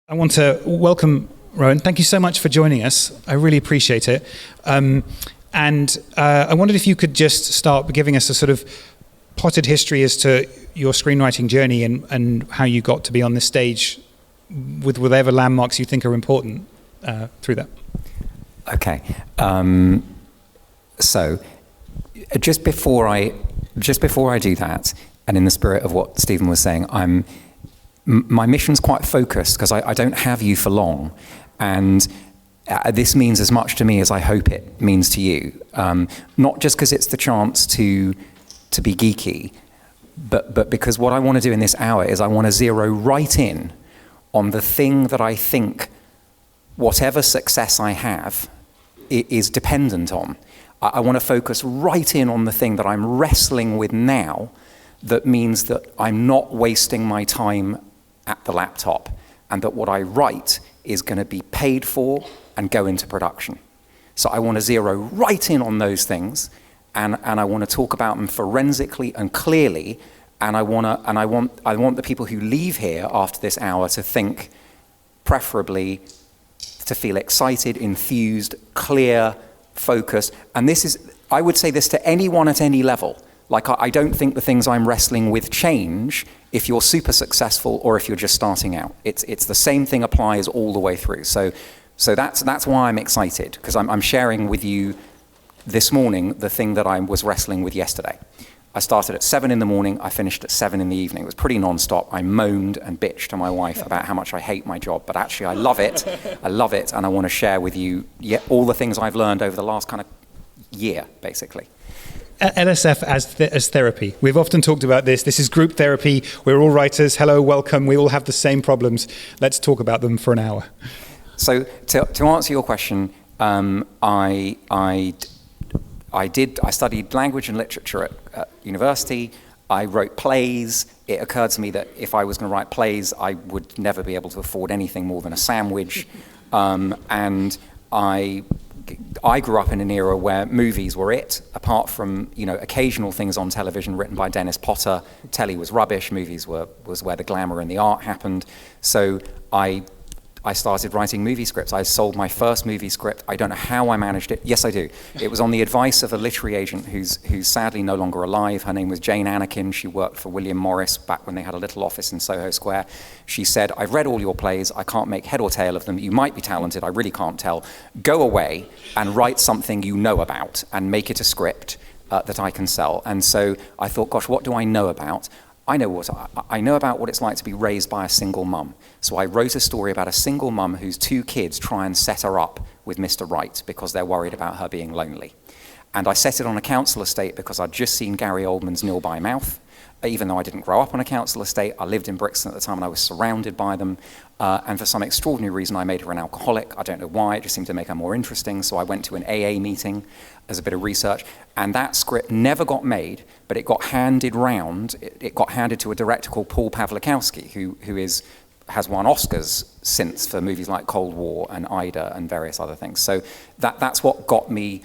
I want to welcome Rowan. Thank you so much for joining us. I really appreciate it. I wondered if you could just start by giving us a sort of potted history as to your screenwriting journey and how you got to be on this stage with whatever landmarks you think are important through that. Okay. So just before I do that, and in the spirit of what Stephen was saying, my mission's quite focused because I don't have you for long, and this means as much to me as I hope it means to you. Not just because it's the chance to be geeky, but because what I want to do in this hour is I want to zero right in on the thing that I think whatever success I have is dependent on. I want to focus right in on the thing that I'm wrestling with now that means that I'm not wasting my time at the laptop, and that what I write is going to be paid for and go into production. So I want to zero right in on those things, and I want to talk about them forensically and clearly, and I want the people who leave here after this hour to think, preferably to feel excited, enthused, clear, focused. And this is, I would say this to anyone at any level. Like, I don't think the things I'm wrestling with change if you're super successful or if you're just starting out. It's the same thing applies all the way through. So that's why I'm excited, because I'm sharing with you this morning the thing that I was wrestling with yesterday. I started at 7 in the morning, I finished at 7 in the evening. It was pretty non-stop. I moaned and bitched to my wife about how much I hate my job, but actually I love it. I love it, and I want to share with you all the things I've learned over the last kind of year, basically. LSF as therapy. We've often talked about this. This is group therapy. We're all writers. Hello, welcome. We all have the same problems. Let's talk about them for an hour. So to answer your question, I studied language and literature at university. I wrote plays. It occurred to me that if I was going to write plays, I would never be able to afford anything more than a sandwich. And I grew up in an era where movies were it. Apart from occasional things on television written by Dennis Potter, telly was rubbish. Movies was where the glamour and the art happened. So I started writing movie scripts. I sold my first movie script. I don't know how I managed it. Yes, I do. It was on the advice of a literary agent who's sadly no longer alive. Her name was Jane Anakin. She worked for William Morris back when they had a little office in Soho Square. She said, "I've read all your plays. I can't make head or tail of them. You might be talented. I really can't tell. Go away and write something you know about and make it a script that I can sell." And so I thought, gosh, what do I know about? I know about what it's like to be raised by a single mum. So I wrote a story about a single mum whose 2 kids try and set her up with Mr. Right because they're worried about her being lonely. And I set it on a council estate because I'd just seen Gary Oldman's Nil by Mouth. Even though I didn't grow up on a council estate, I lived in Brixton at the time and I was surrounded by them. And for some extraordinary reason, I made her an alcoholic. I don't know why, it just seemed to make her more interesting. So I went to an AA meeting as a bit of research. And that script never got made, but it got handed round. It got handed to a director called Paul Pawlikowski, who has won Oscars since for movies like Cold War and Ida and various other things. So that's what got me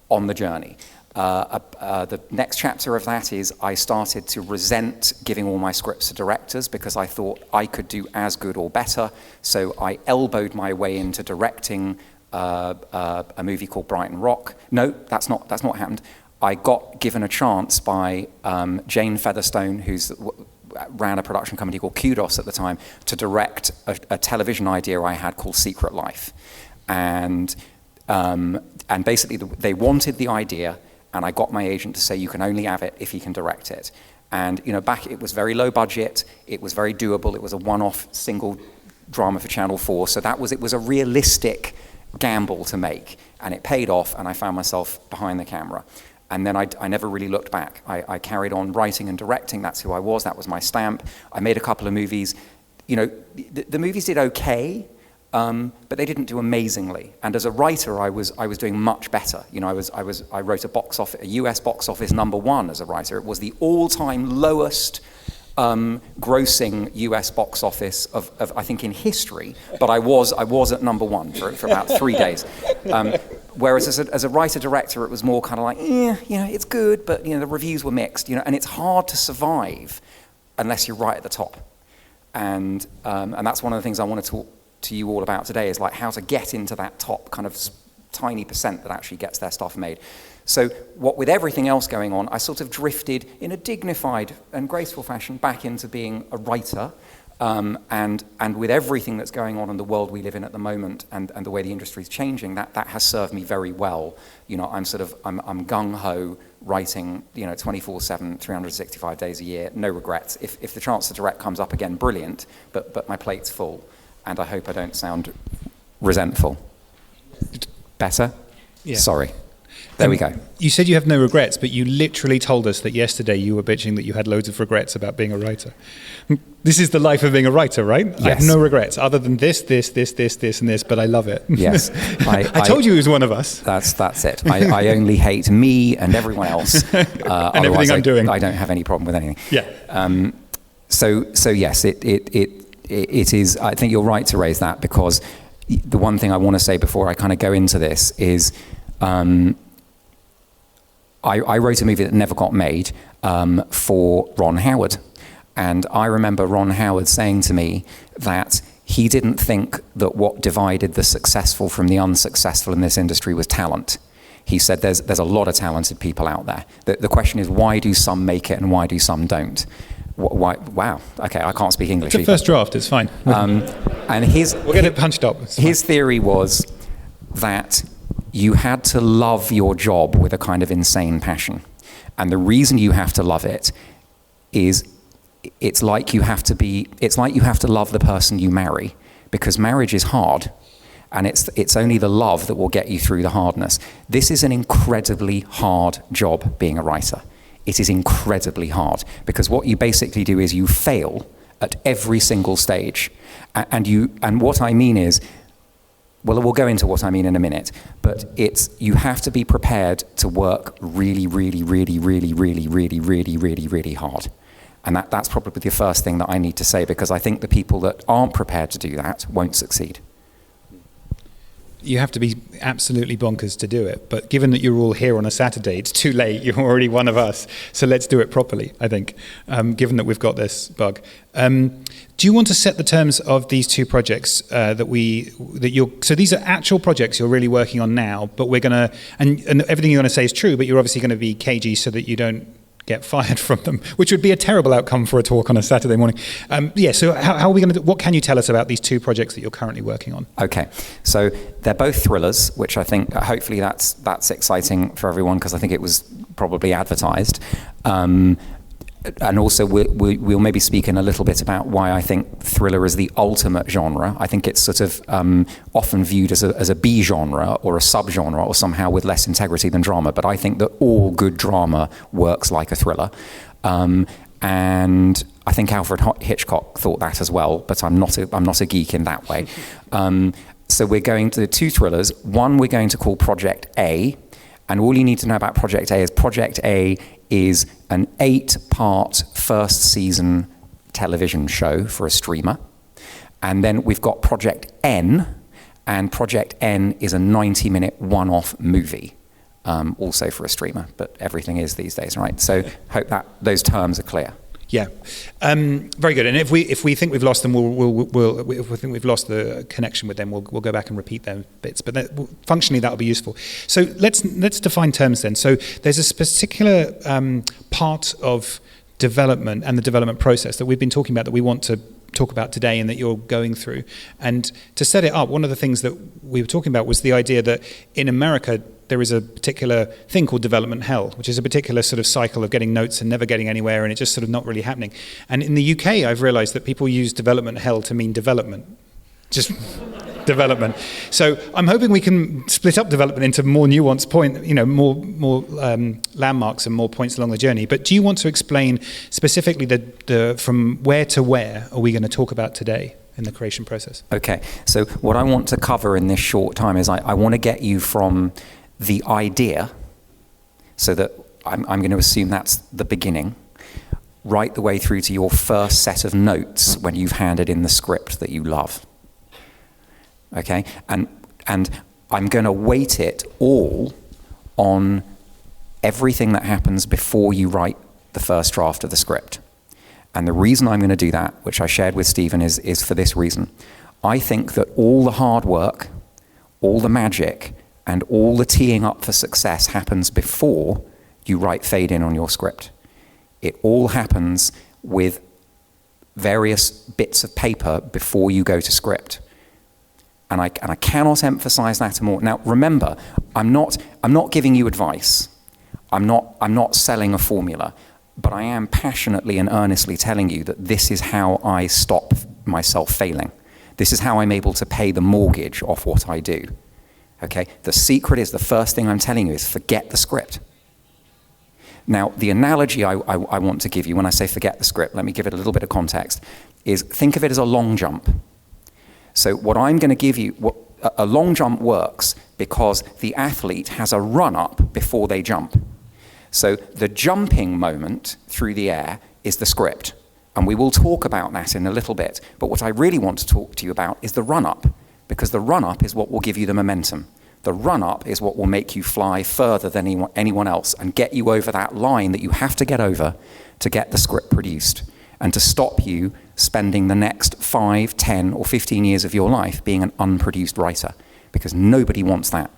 on the journey. The next chapter of that is I started to resent giving all my scripts to directors because I thought I could do as good or better. So I elbowed my way into directing a movie called Brighton Rock. No, that's not happened. I got given a chance by Jane Featherstone, who's ran a production company called Kudos at the time, to direct a television idea I had called Secret Life. And basically they wanted the idea, and I got my agent to say, you can only have it if he can direct it. And back it was very low budget, it was very doable, it was a one-off single drama for Channel 4, so it was a realistic gamble to make, and it paid off, and I found myself behind the camera. And then I never really looked back. I carried on writing and directing, that's who I was, that was my stamp. I made a couple of movies. The movies did okay, but they didn't do amazingly. And as a writer, I was doing much better. I wrote a US box office #1 as a writer. It was the all-time lowest grossing US box office of I think in history, but I was at #1 for about 3 days. Whereas as a writer-director, it was more kind of like, it's good, but the reviews were mixed, and it's hard to survive unless you're right at the top. And that's one of the things I want to talk to you all about today is like how to get into that top kind of tiny percent that actually gets their stuff made. So what with everything else going on, I sort of drifted in a dignified and graceful fashion back into being a writer. And with everything that's going on in the world we live in at the moment and the way the industry is changing, that has served me very well. You know, I'm gung-ho writing, 24/7, 365 days a year, no regrets. If the chance to direct comes up again, brilliant, but my plate's full, and I hope I don't sound resentful. Better? Yeah. Sorry. There we go. You said you have no regrets, but you literally told us that yesterday you were bitching that you had loads of regrets about being a writer. This is the life of being a writer, right? Yes. I have no regrets other than this, and this, but I love it. Yes. I told you he was one of us. That's it. I only hate me and everyone else. And everything I'm doing. I don't have any problem with anything. Yeah. So yes, it is. I think you're right to raise that, because the one thing I want to say before I kind of go into this is, I wrote a movie that never got made for Ron Howard. And I remember Ron Howard saying to me that he didn't think that what divided the successful from the unsuccessful in this industry was talent. He said there's a lot of talented people out there. The question is, why do some make it and why do some don't? Why? Wow. Okay, I can't speak English. It's a first draft. It's fine. And we'll get it punched up. His theory was that you had to love your job with a kind of insane passion. And the reason you have to love it is it's like you have to love the person you marry, because marriage is hard, and it's only the love that will get you through the hardness. This is an incredibly hard job, being a writer. It is incredibly hard, because what you basically do is you fail at every single stage. And what I mean is, well, we'll go into what I mean in a minute, but you have to be prepared to work really, really, really, really, really, really, really, really, really hard. And that's probably the first thing that I need to say, because I think the people that aren't prepared to do that won't succeed. You have to be absolutely bonkers to do it. But given that you're all here on a Saturday, it's too late. You're already one of us. So let's do it properly, I think, given that we've got this bug. Do you want to set the terms of these two projects so these are actual projects you're really working on now, but we're going to, and everything you're going to say is true, but you're obviously going to be cagey so that you don't get fired from them, which would be a terrible outcome for a talk on a Saturday morning. So how are we going to what can you tell us about these two projects that you're currently working on? Okay, so they're both thrillers, which I think hopefully that's exciting for everyone, because I think it was probably advertised. And also we'll maybe speak in a little bit about why I think thriller is the ultimate genre. I think it's sort of often viewed as a B genre or a subgenre, or somehow with less integrity than drama. But I think that all good drama works like a thriller. And I think Alfred Hitchcock thought that as well, but I'm not a geek in that way. So we're going to the two thrillers. One we're going to call Project A. And all you need to know about Project A is an 8-part first season television show for a streamer. And then we've got Project N, and Project N is a 90-minute one-off movie, also for a streamer, but everything is these days, right? So hope that those terms are clear. Yeah, very good. And if we think we've lost them, if we think we've lost the connection with them, we'll go back and repeat those bits. But functionally, that'll be useful. So let's define terms then. So there's a particular part of development and the development process that we've been talking about that we want to talk about today and that you're going through. And to set it up, one of the things that we were talking about was the idea that in America, there is a particular thing called development hell, which is a particular sort of cycle of getting notes and never getting anywhere, and it's just sort of not really happening. And in the UK, I've realized that people use development hell to mean development. Just development. So I'm hoping we can split up development into more nuanced more landmarks and more points along the journey. But do you want to explain specifically the from where to where are we going to talk about today in the creation process? Okay. So what I want to cover in this short time is I want to get you from the idea, so that I'm going to assume that's the beginning, right the way through to your first set of notes when you've handed in the script that you love. Okay, and I'm going to weight it all on everything that happens before you write the first draft of the script. And the reason I'm going to do that, which I shared with Stephen, is for this reason. I think that all the hard work, all the magic, and all the teeing up for success happens before you write fade in on your script. It all happens with various bits of paper before you go to script. And I cannot emphasize that more. Now, remember, I'm not giving you advice. I'm not selling a formula, but I am passionately and earnestly telling you that this is how I stop myself failing. This is how I'm able to pay the mortgage off what I do. Okay? The secret is, the first thing I'm telling you is forget the script. Now, the analogy I want to give you when I say forget the script, let me give it a little bit of context, is think of it as a long jump. So what I'm going to give you, a long jump works because the athlete has a run-up before they jump. So the jumping moment through the air is the script. And we will talk about that in a little bit. But what I really want to talk to you about is the run-up, because the run-up is what will give you the momentum. The run-up is what will make you fly further than anyone else and get you over that line that you have to get over to get the script produced and to stop you spending the next 5, 10, or 15 years of your life being an unproduced writer, because nobody wants that.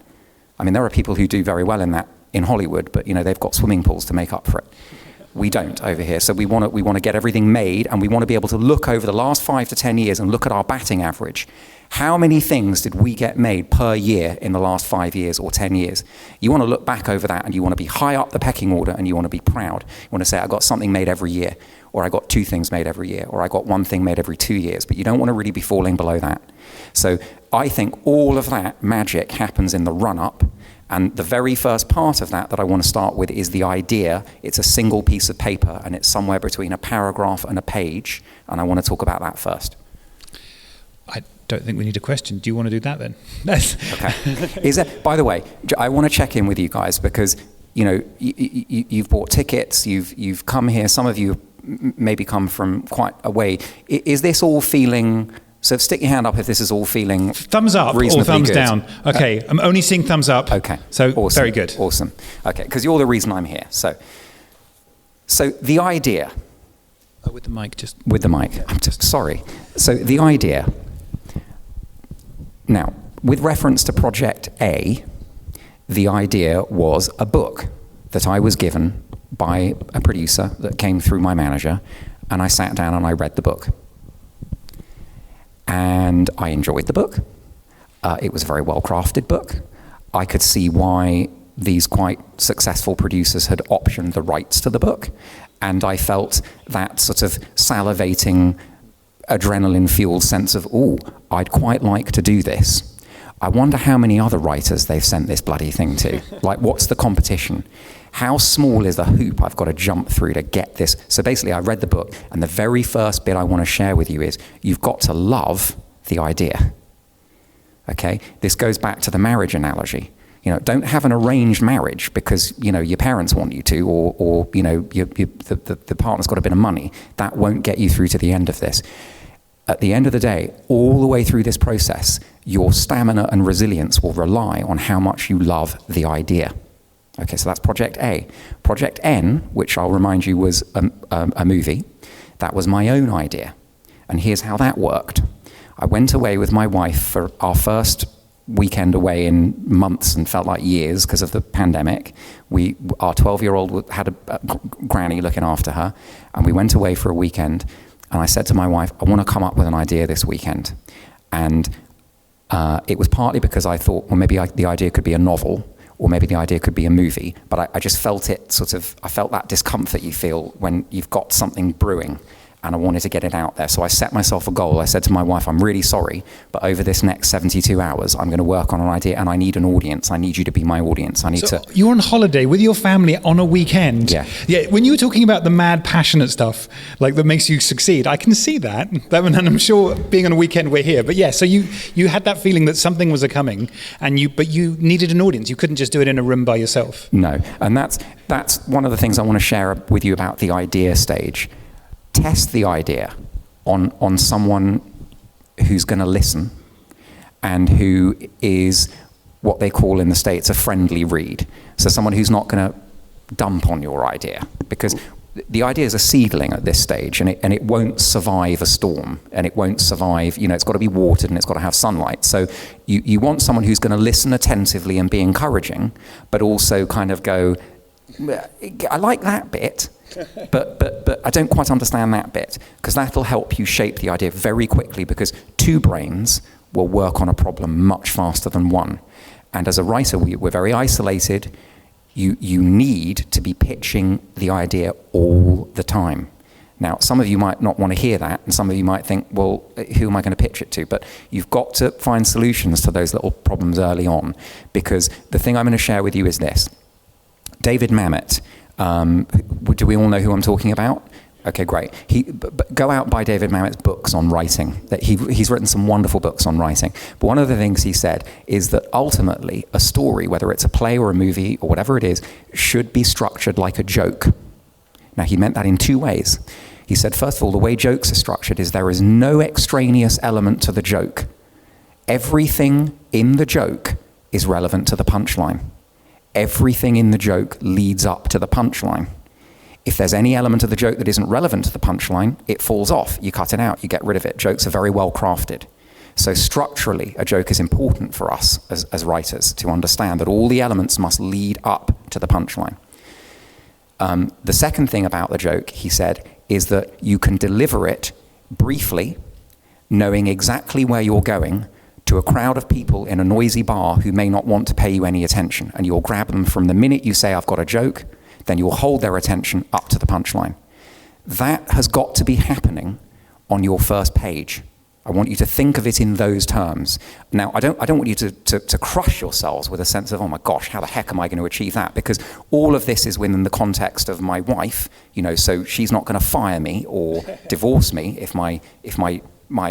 I mean, there are people who do very well in that in Hollywood, but they've got swimming pools to make up for it. We don't over here. So we want to get everything made, and we want to be able to look over the last 5 to 10 years and look at our batting average. How many things did we get made per year in the last 5 years or 10 years? You want to look back over that, and you want to be high up the pecking order, and you want to be proud. You want to say, I got something made every year, or I got 2 things made every year, or I got 1 thing made every 2 years, but you don't want to really be falling below that. So I think all of that magic happens in the run-up. And the very first part of that I want to start with is the idea. It's a single piece of paper, and it's somewhere between a paragraph and a page, and I want to talk about that first. I don't think we need a question. Do you want to do that then? Okay. By the way, I want to check in with you guys because you've bought tickets, you've come here. Some of you maybe come from quite a way. Is this all feeling? So stick your hand up if this is all feeling thumbs up or thumbs good. Down. Okay, I'm only seeing thumbs up. Okay. So awesome. Very good. Awesome. Okay, because you're the reason I'm here. So the idea. With the mic, just. With the mic. I'm just sorry. So the idea. Now, with reference to Project A, the idea was a book that I was given by a producer that came through my manager, and I sat down and I read the book. And I enjoyed the book. It was a very well-crafted book. I could see why these quite successful producers had optioned the rights to the book. And I felt that sort of salivating, adrenaline-fueled sense of, I'd quite like to do this. I wonder how many other writers they've sent this bloody thing to. Like, what's the competition? How small is the hoop I've got to jump through to get this? So basically, I read the book, and the very first bit I want to share with you is you've got to love the idea. Okay? This goes back to the marriage analogy. Don't have an arranged marriage because, your parents want you to, or the partner's got a bit of money. That won't get you through to the end of this. At the end of the day, all the way through this process, your stamina and resilience will rely on how much you love the idea. Okay, so that's Project A. Project N, which I'll remind you was a movie, that was my own idea. And here's how that worked. I went away with my wife for our first weekend away in months and felt like years because of the pandemic. Our 12-year-old had a granny looking after her, and we went away for a weekend. And I said to my wife, I want to come up with an idea this weekend. And it was partly because I thought, well, maybe the idea could be a novel, or maybe the idea could be a movie. But I just felt it I felt that discomfort you feel when you've got something brewing, and I wanted to get it out there. So I set myself a goal. I said to my wife, I'm really sorry, but over this next 72 hours, I'm going to work on an idea, and I need an audience. I need you to be my audience. You're on holiday with your family on a weekend. Yeah. When you were talking about the mad, passionate stuff, like that makes you succeed, I can see that. And I'm sure being on a weekend, we're here. But yeah, so you had that feeling that something was coming, but you needed an audience. You couldn't just do it in a room by yourself. No, and that's one of the things I want to share with you about the idea stage. Test the idea on someone who's going to listen and who is what they call in the States a friendly read. So someone who's not going to dump on your idea. Because the idea is a seedling at this stage, and it won't survive a storm, and it won't survive, it's got to be watered and it's got to have sunlight. So you want someone who's going to listen attentively and be encouraging, but also kind of go, I like that bit, but I don't quite understand that bit, because that'll help you shape the idea very quickly, because two brains will work on a problem much faster than one. And as a writer, we're very isolated. You need to be pitching the idea all the time. Now, some of you might not want to hear that, and some of you might think, well, who am I going to pitch it to? But you've got to find solutions to those little problems early on, because the thing I'm going to share with you is this. David Mamet, do we all know who I'm talking about? Okay, great. Go out, buy David Mamet's books on writing. He's written some wonderful books on writing. But one of the things he said is that ultimately a story, whether it's a play or a movie or whatever it is, should be structured like a joke. Now, he meant that in two ways. He said, first of all, the way jokes are structured is there is no extraneous element to the joke. Everything in the joke is relevant to the punchline. Everything in the joke leads up to the punchline. If there's any element of the joke that isn't relevant to the punchline, it falls off. You cut it out. You get rid of it. Jokes are very well crafted. So structurally, a joke is important for us as writers to understand that all the elements must lead up to the punchline. The second thing about the joke, he said, is that you can deliver it briefly, knowing exactly where you're going, to a crowd of people in a noisy bar who may not want to pay you any attention. And you'll grab them from the minute you say, I've got a joke, then you'll hold their attention up to the punchline. That has got to be happening on your first page. I want you to think of it in those terms. Now, I don't want you to crush yourselves with a sense of, oh my gosh, how the heck am I going to achieve that? Because all of this is within the context of my wife, so she's not going to fire me or divorce me if my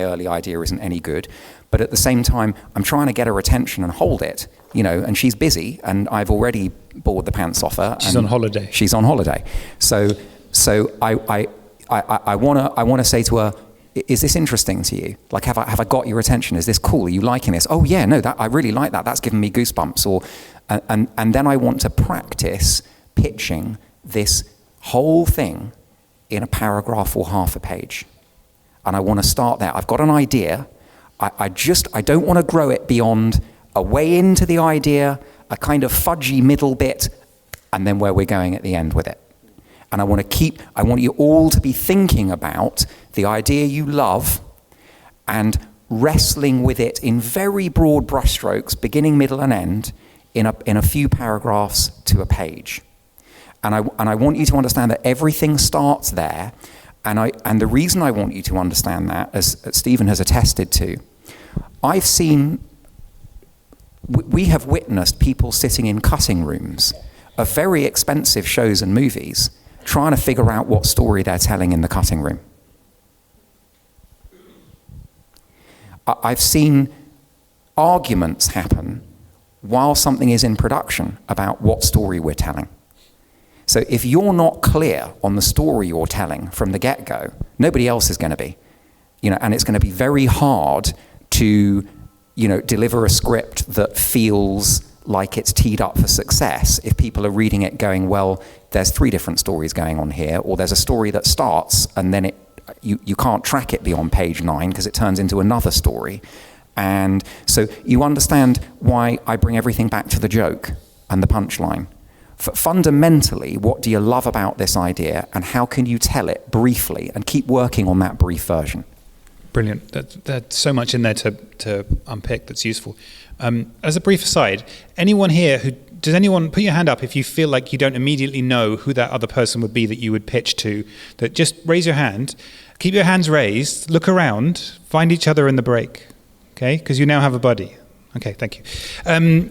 early idea isn't any good. But at the same time, I'm trying to get her attention and hold it, and she's busy, and I've already bored the pants off her. She's on holiday. She's on holiday. So I want to say to her, is this interesting to you? Like, have I got your attention? Is this cool? Are you liking this? Oh yeah, no, I really like that. That's given me goosebumps. And then I want to practice pitching this whole thing in a paragraph or half a page. And I want to start there. I've got an idea. I don't want to grow it beyond a way into the idea, a kind of fudgy middle bit, and then where we're going at the end with it. And I want you all to be thinking about the idea you love and wrestling with it in very broad brushstrokes, beginning, middle, and end, in a few paragraphs to a page. And I want you to understand that everything starts there. And the reason I want you to understand that, as Stephen has attested to, we have witnessed people sitting in cutting rooms of very expensive shows and movies trying to figure out what story they're telling in the cutting room. I've seen arguments happen while something is in production about what story we're telling. So if you're not clear on the story you're telling from the get-go, nobody else is going to be. And it's going to be very hard to, deliver a script that feels like it's teed up for success if people are reading it going, well, there's 3 different stories going on here, or there's a story that starts and then you can't track it beyond page 9 because it turns into another story. And so you understand why I bring everything back to the joke and the punchline. Fundamentally, what do you love about this idea, and how can you tell it briefly and keep working on that brief version? Brilliant. There's so much in there to unpick that's useful. As a brief aside, does anyone put your hand up if you feel like you don't immediately know who that other person would be that you would pitch to? That just raise your hand, keep your hands raised, look around, find each other in the break, okay? Because you now have a buddy. Okay, thank you.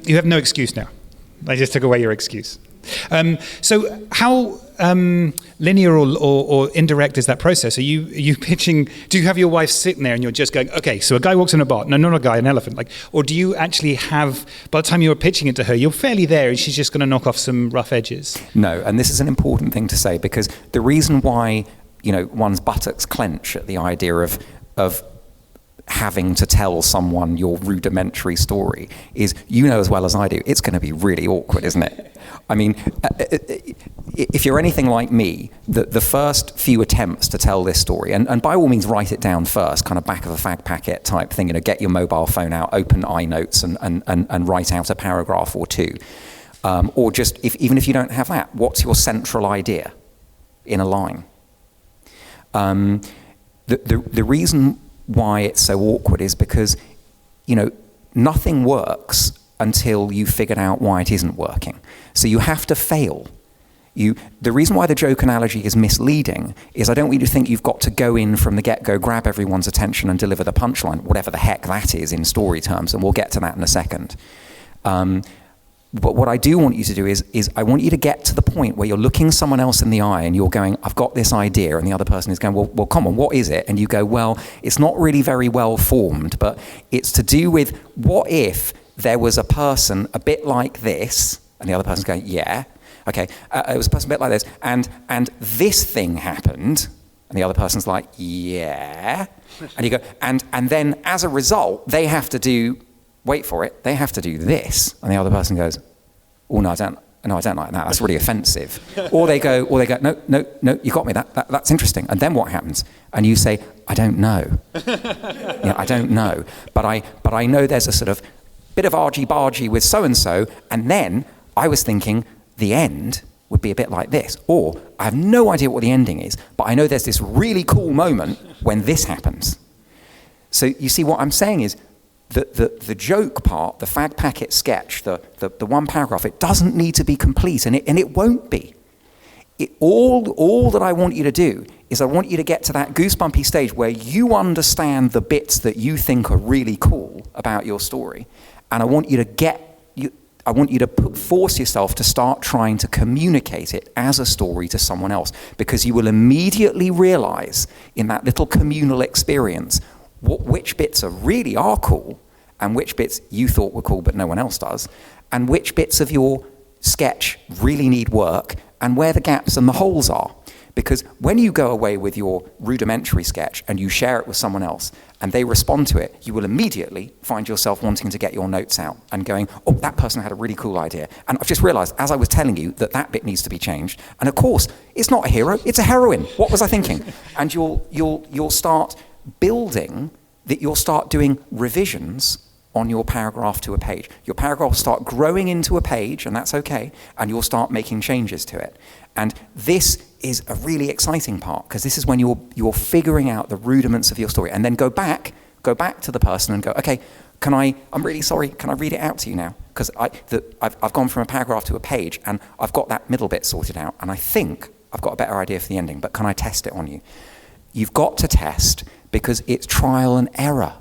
You have no excuse now. I just took away your excuse. So how linear or indirect is that process? Are you pitching? Do you have your wife sitting there and you're just going, okay, so a guy walks in a bar, no, not a guy, an elephant, or do you actually have, by the time you're pitching it to her, you're fairly there and she's just going to knock off some rough edges? No, and this is an important thing to say, because the reason why one's buttocks clench at the idea of having to tell someone your rudimentary story is, you know as well as I do, it's going to be really awkward, isn't it? I mean, if you're anything like me, the first few attempts to tell this story, and by all means write it down first, kind of back of a fag packet type thing, get your mobile phone out, open iNotes and write out a paragraph or two. Or just, even if you don't have that, what's your central idea in a line? The reason why it's so awkward is because, nothing works until you've figured out why it isn't working. So you have to fail. The reason why the joke analogy is misleading is I don't want you to think you've got to go in from the get-go, grab everyone's attention and deliver the punchline, whatever the heck that is in story terms, and we'll get to that in a second. But what I do want you to do is I want you to get to the point where you're looking someone else in the eye and you're going, I've got this idea, and the other person is going, well, come on, what is it? And you go, well, it's not really very well formed, but it's to do with, what if there was a person a bit like this? And the other person's going, yeah, okay, it was a person a bit like this, and this thing happened, and the other person's like, yeah, and you go, and then as a result, they have to do, wait for it, they have to do this. And the other person goes, oh, no, I don't like that. That's really offensive. Or they go, no, you got me. That's interesting. And then what happens? And you say, I don't know. I don't know. But I know there's a sort of bit of argy-bargy with so-and-so. And then I was thinking the end would be a bit like this. Or I have no idea what the ending is, but I know there's this really cool moment when this happens. So you see, what I'm saying is, the joke part, the fag packet sketch, the one paragraph, it doesn't need to be complete, and it won't be. All that I want you to do is I want you to get to that goosebumpy stage where you understand the bits that you think are really cool about your story, and I want you to force yourself to start trying to communicate it as a story to someone else, because you will immediately realize in that little communal experience which bits really are cool, and which bits you thought were cool but no one else does, and which bits of your sketch really need work, and where the gaps and the holes are. Because when you go away with your rudimentary sketch and you share it with someone else, and they respond to it, you will immediately find yourself wanting to get your notes out and going, oh, that person had a really cool idea. And I've just realized, as I was telling you, that bit needs to be changed. And of course, it's not a hero, it's a heroine. What was I thinking? And you'll start building that, you'll start doing revisions on your paragraph to a page. Your paragraph will start growing into a page, and that's okay, and you'll start making changes to it. And this is a really exciting part, because this is when you're figuring out the rudiments of your story, and then go back to the person and go, okay, I'm really sorry, can I read it out to you now? Because I've gone from a paragraph to a page, and I've got that middle bit sorted out, and I think I've got a better idea for the ending, but can I test it on you? You've got to test, because it's trial and error.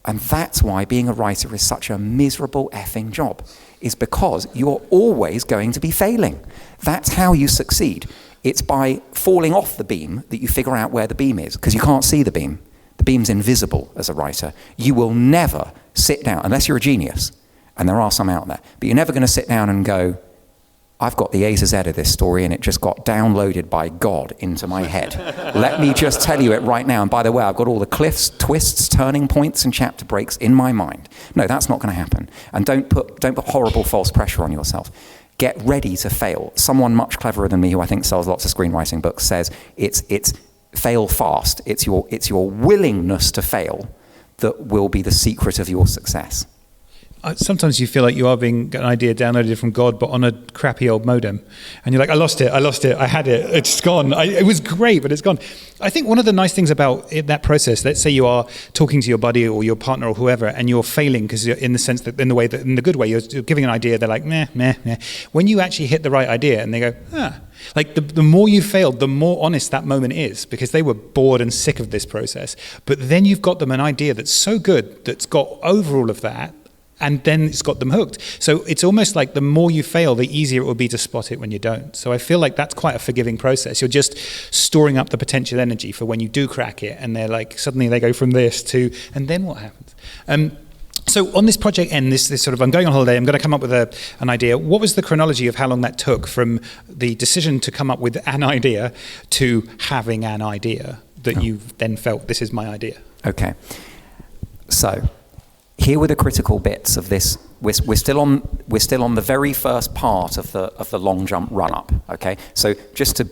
And that's why being a writer is such a miserable effing job, is because you're always going to be failing. That's how you succeed. It's by falling off the beam that you figure out where the beam is, because you can't see the beam. The beam's invisible as a writer. You will never sit down, unless you're a genius, and there are some out there, but you're never going to sit down and go, I've got the A to Z of this story, and it just got downloaded by God into my head. Let me just tell you it right now. And by the way, I've got all the cliffs, twists, turning points, and chapter breaks in my mind. No, that's not going to happen. And don't put horrible false pressure on yourself. Get ready to fail. Someone much cleverer than me, who I think sells lots of screenwriting books, says it's fail fast. It's your willingness to fail that will be the secret of your success. Sometimes you feel like you are being an idea downloaded from God, but on a crappy old modem. And you're like, I lost it, I had it, it's gone. It was great, but it's gone. I think one of the nice things about that process, let's say you are talking to your buddy or your partner or whoever, and you're failing, because in the good way, you're giving an idea, they're like, meh. When you actually hit the right idea and they go, like the more you failed, the more honest that moment is, because they were bored and sick of this process. But then you've got them an idea that's so good, that's got over all of that, and then it's got them hooked. So it's almost like the more you fail, the easier it will be to spot it when you don't. So I feel like that's quite a forgiving process. You're just storing up the potential energy for when you do crack it, and they're like, suddenly they go from this to, and then what happens? So on this project N, this sort of, I'm going on holiday, I'm going to come up with an idea. What was the chronology of how long that took from the decision to come up with an idea to having an idea that you then felt, this is my idea? Okay. So here were the critical bits of this. We're still on the very first part of the long jump run up. Okay, so just to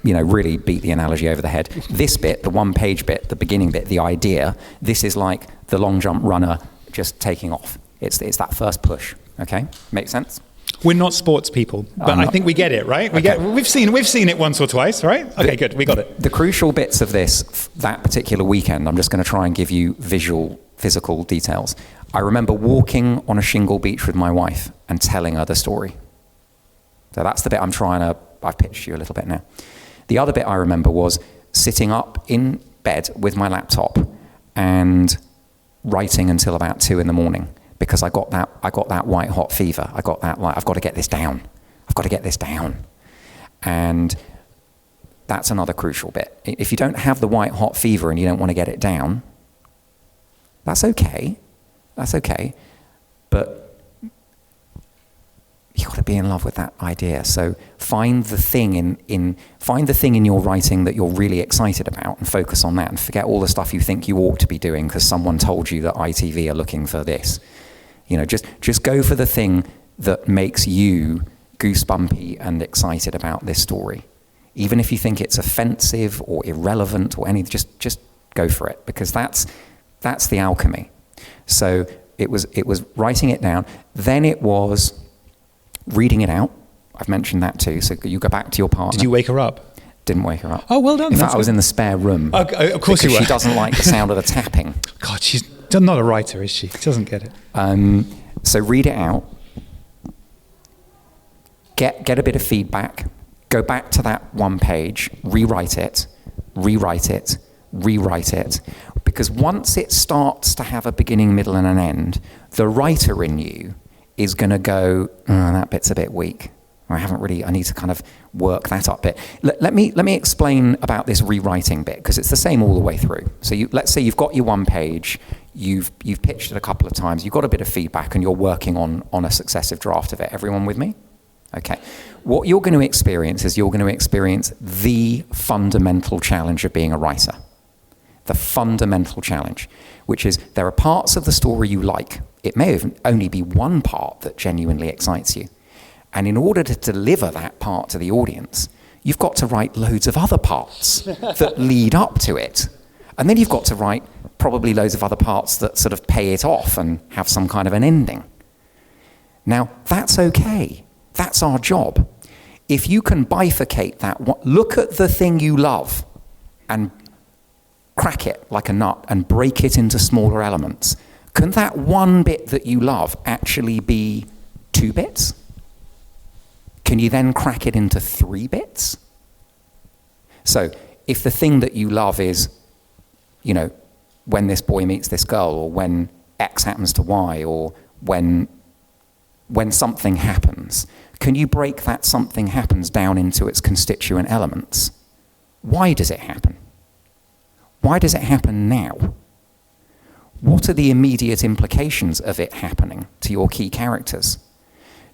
really beat the analogy over the head. This bit, the 1-page bit, the beginning bit, the idea. This is like the long jump runner just taking off. It's that first push. Okay, makes sense? We're not sports people, but I think we get it, right? We've seen it once or twice, right? Okay, good, we got it. The crucial bits of that particular weekend, I'm just going to try and give you physical details. I remember walking on a shingle beach with my wife and telling her the story. So that's the bit I've pitched you a little bit now. The other bit I remember was sitting up in bed with my laptop and writing until about 2 a.m. because I got that white hot fever. I got that, like, I've got to get this down. And that's another crucial bit. If you don't have the white hot fever and you don't want to get it down, that's okay. But you got to be in love with that idea. So find the thing in your writing that you're really excited about and focus on that, and forget all the stuff you think you ought to be doing because someone told you that ITV are looking for this. Just go for the thing that makes you goosebumpy and excited about this story. Even if you think it's offensive or irrelevant or anything, just go for it, because that's the alchemy. So it was writing it down. Then it was reading it out. I've mentioned that too. So you go back to your partner. Did you wake her up? Didn't wake her up. Oh, well done. In fact, I was in the spare room. Okay, of course you were. She doesn't like the sound of the tapping. God, she's not a writer, is she? She doesn't get it. So read it out. Get a bit of feedback. Go back to that 1 page. Rewrite it. Because once it starts to have a beginning, middle, and an end, the writer in you is going to go, that bit's a bit weak. I need to kind of work that up bit. Let me explain about this rewriting bit, because it's the same all the way through. So let's say you've got your 1 page, you've pitched it a couple of times, you've got a bit of feedback, and you're working on a successive draft of it. Everyone with me? Okay. What you're going to experience is the fundamental challenge of being a writer. The fundamental challenge, which is there are parts of the story you like. It may only be one part that genuinely excites you. And in order to deliver that part to the audience, you've got to write loads of other parts that lead up to it. And then you've got to write probably loads of other parts that sort of pay it off and have some kind of an ending. Now, that's okay. That's our job. If you can bifurcate that, look at the thing you love and crack it like a nut and break it into smaller elements. Can that one bit that you love actually be 2 bits? Can you then crack it into 3 bits? So if the thing that you love is, when this boy meets this girl, or when X happens to Y, or when something happens, can you break that something happens down into its constituent elements? Why does it happen? Why does it happen now? What are the immediate implications of it happening to your key characters?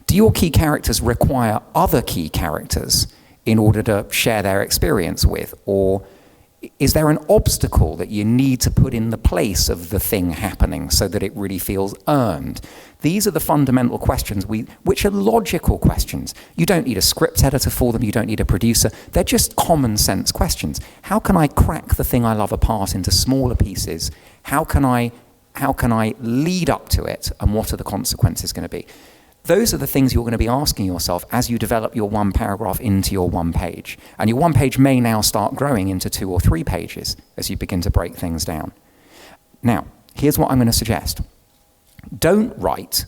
Do your key characters require other key characters in order to share their experience with? Or is there an obstacle that you need to put in the place of the thing happening so that it really feels earned? These are the fundamental questions which are logical questions. You don't need a script editor for them. You don't need a producer. They're just common sense questions. How can I crack the thing I love apart into smaller pieces? How can I lead up to it? And what are the consequences going to be? Those are the things you're going to be asking yourself as you develop your 1 paragraph into your 1 page. And your 1 page may now start growing into 2 or 3 pages as you begin to break things down. Now, here's what I'm going to suggest. Don't write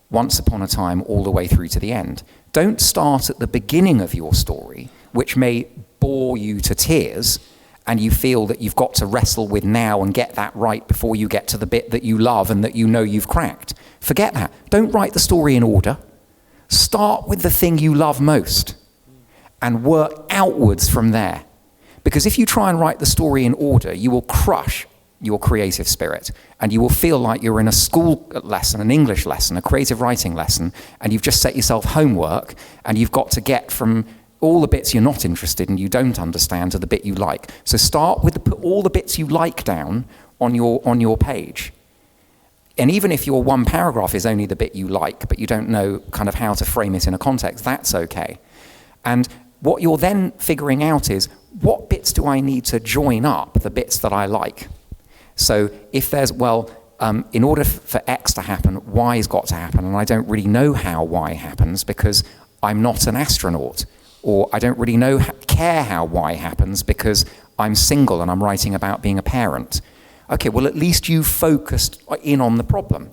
once upon a time all the way through to the end. Don't start at the beginning of your story, which may bore you to tears, and you feel that you've got to wrestle with now and get that right before you get to the bit that you love and that you know you've cracked. Forget that. Don't write the story in order. Start with the thing you love most and work outwards from there. Because if you try and write the story in order, you will crush your creative spirit, and you will feel like you're in a school lesson, an English lesson, a creative writing lesson, and you've just set yourself homework, and you've got to get from all the bits you're not interested in, you don't understand, to the bit you like. So start with all the bits you like down on your page, And even if your one paragraph is only the bit you like, but you don't know kind of how to frame it in a context, that's okay. And what you're then figuring out is, what bits do I need to join up the bits that I like? So if there's, in order for X to happen, Y's got to happen, and I don't really know how Y happens because I'm not an astronaut, or I don't really care how Y happens because I'm single and I'm writing about being a parent. Okay, well, at least you focused in on the problem.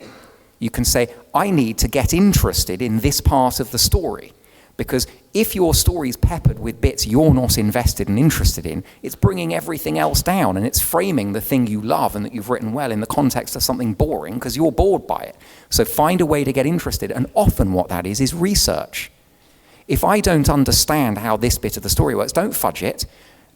You can say, I need to get interested in this part of the story. Because if your story's peppered with bits you're not invested and interested in, it's bringing everything else down, and it's framing the thing you love and that you've written well in the context of something boring because you're bored by it. So find a way to get interested, and often what that is research. If I don't understand how this bit of the story works, don't fudge it.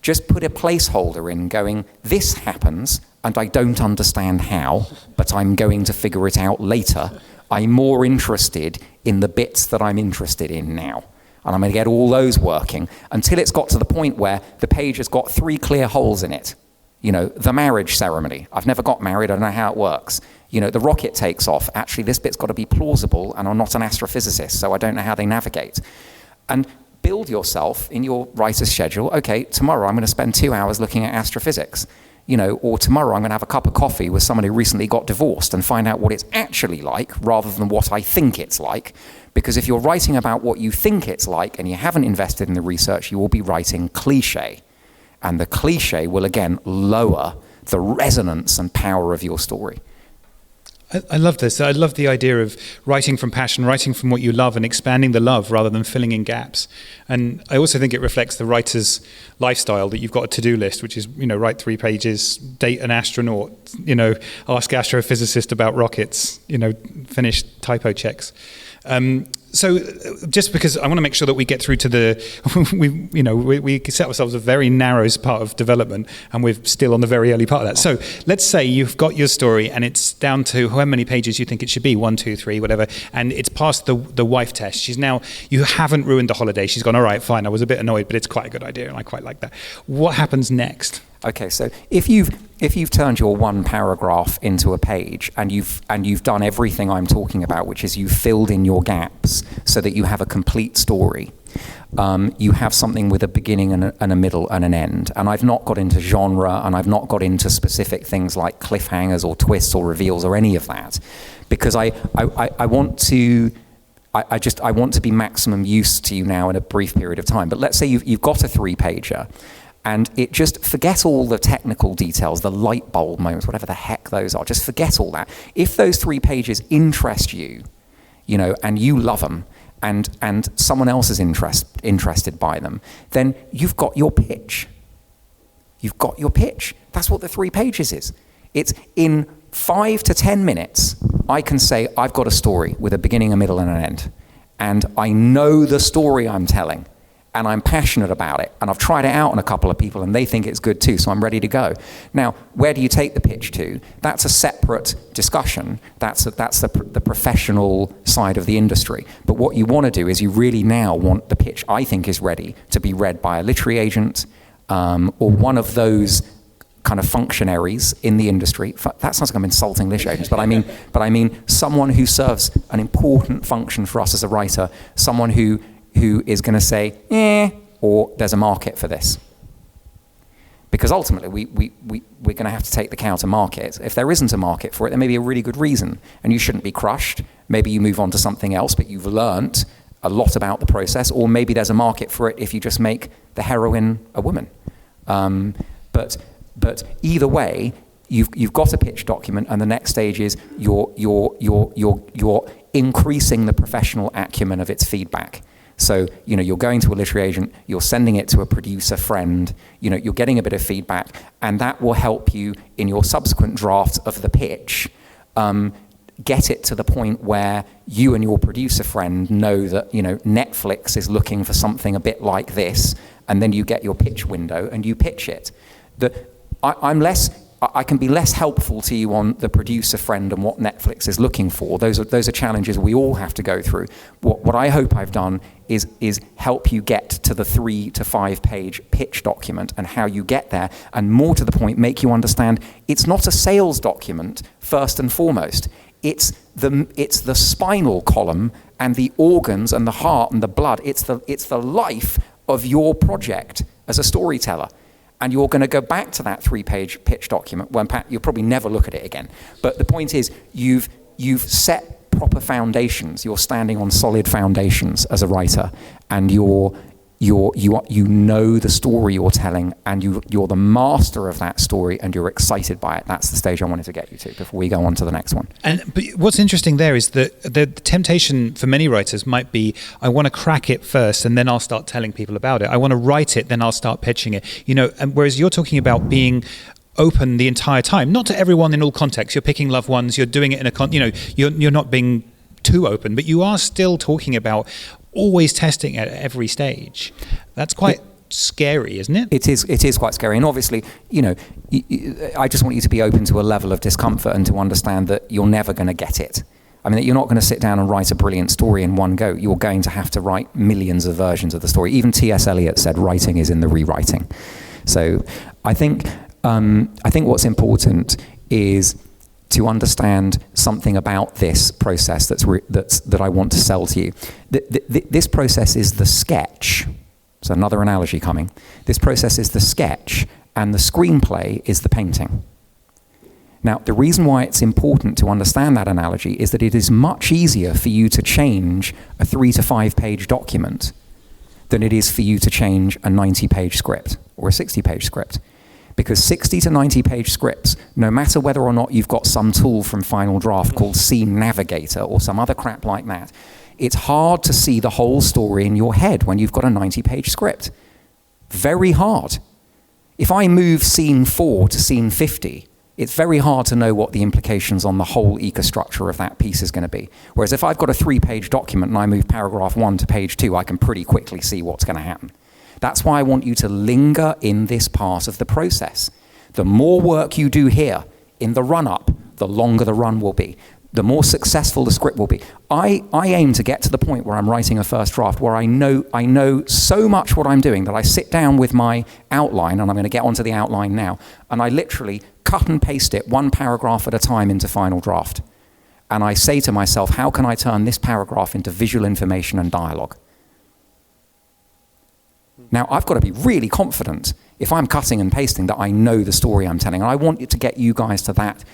Just put a placeholder in going, this happens, and I don't understand how, but I'm going to figure it out later. I'm more interested in the bits that I'm interested in now. And I'm going to get all those working until it's got to the point where the page has got 3 clear holes in it. You know, the marriage ceremony. I've never got married, I don't know how it works. You know, the rocket takes off. Actually, this bit's got to be plausible, and I'm not an astrophysicist, so I don't know how they navigate. And build yourself in your writer's schedule, okay, tomorrow I'm going to spend 2 hours looking at astrophysics. You know, or tomorrow I'm going to have a cup of coffee with someone who recently got divorced and find out what it's actually like rather than what I think it's like. Because if you're writing about what you think it's like and you haven't invested in the research, you will be writing cliche. And the cliche will, again, lower the resonance and power of your story. I love this. I love the idea of writing from passion, writing from what you love, and expanding the love rather than filling in gaps. And I also think it reflects the writer's lifestyle, that you've got a to-do list, which is, you know, write 3 pages, date an astronaut, you know, ask astrophysicist about rockets, you know, finish typo checks. So just because I want to make sure that we get through to we set ourselves a very narrow part of development, and we're still on the very early part of that. So let's say you've got your story and it's down to however many pages you think it should be, 1, 2, 3, whatever, and it's passed the wife test. You haven't ruined the holiday. She's gone, all right, fine, I was a bit annoyed, but it's quite a good idea and I quite like that. What happens next? Okay, so if you've turned your one paragraph into a page and you've done everything I'm talking about, which is you've filled in your gaps so that you have a complete story, you have something with a beginning and a middle and an end. And I've not got into genre, and I've not got into specific things like cliffhangers or twists or reveals or any of that, because I want to. I want to be maximum use to you now in a brief period of time. But let's say you've got a 3-pager. And it just, forget all the technical details, the light bulb moments, whatever the heck those are, just forget all that. If those 3 pages interest you, you know, and you love them, and someone else is interested by them, then you've got your pitch. You've got your pitch. That's what the 3 pages is. It's in 5 to 10 minutes, I can say, I've got a story with a beginning, a middle, and an end. And I know the story I'm telling. And I'm passionate about it, and I've tried it out on a couple of people, and they think it's good too, so I'm ready to go. Now, where do you take the pitch to? That's a separate discussion. That's the professional side of the industry. But what you want to do is you really now want the pitch, I think, is ready to be read by a literary agent or one of those kind of functionaries in the industry. That sounds like I'm insulting literary agents, but I mean someone who serves an important function for us as a writer, someone who is going to say, or there's a market for this. Because ultimately, we're going to have to take the cow to market. If there isn't a market for it, there may be a really good reason, and you shouldn't be crushed. Maybe you move on to something else, but you've learnt a lot about the process, or maybe there's a market for it if you just make the heroine a woman. But either way, you've got a pitch document, and the next stage is you're increasing the professional acumen of its feedback. So, you know, you're going to a literary agent, you're sending it to a producer friend, you know, you're getting a bit of feedback, and that will help you in your subsequent draft of the pitch, get it to the point where you and your producer friend know that, you know, Netflix is looking for something a bit like this, and then you get your pitch window and you pitch it. I can be less helpful to you on the producer friend and what Netflix is looking for. Those are challenges we all have to go through. What I hope I've done is help you get to the 3 to 5 page pitch document and how you get there, and more to the point, make you understand it's not a sales document first and foremost. It's the spinal column and the organs and the heart and the blood. It's the life of your project as a storyteller. And you're going to go back to that 3-page pitch document. Well, in fact, you'll probably never look at it again. But the point is, you've set proper foundations. You're standing on solid foundations as a writer, and you know the story you're telling, and you're the master of that story, and you're excited by it. That's the stage I wanted to get you to before we go on to the next one. But what's interesting there is that the temptation for many writers might be, I want to crack it first, and then I'll start telling people about it. I want to write it, then I'll start pitching it. And whereas you're talking about being open the entire time, not to everyone in all contexts. You're picking loved ones. You're doing it in you're not being too open, but you are still talking about always testing at every stage. That's quite scary, isn't it? It is quite scary. And obviously, I just want you to be open to a level of discomfort and to understand that you're never going to get it. I mean, that you're not going to sit down and write a brilliant story in one go. You're going to have to write millions of versions of the story. Even T.S. Eliot said writing is in the rewriting. So I think what's important is to understand something about this process that I want to sell to you. This process is the sketch. So another analogy coming. This process is the sketch, and the screenplay is the painting. Now, the reason why it's important to understand that analogy is that it is much easier for you to change a 3 to 5 page document than it is for you to change a 90-page script or a 60-page script. Because 60 to 90-page scripts, no matter whether or not you've got some tool from Final Draft called Scene Navigator or some other crap like that, it's hard to see the whole story in your head when you've got a 90-page script. Very hard. If I move scene 4 to scene 50, it's very hard to know what the implications on the whole ecostructure of that piece is going to be. Whereas if I've got a 3-page document and I move paragraph 1 to page 2, I can pretty quickly see what's going to happen. That's why I want you to linger in this part of the process. The more work you do here in the run-up, the longer the run will be. The more successful the script will be. I aim to get to the point where I'm writing a first draft where I know so much what I'm doing that I sit down with my outline, and I'm going to get onto the outline now, and I literally cut and paste it 1 paragraph at a time into Final Draft. And I say to myself, how can I turn this paragraph into visual information and dialogue? Now, I've got to be really confident if I'm cutting and pasting that I know the story I'm telling. And I want to get you guys to that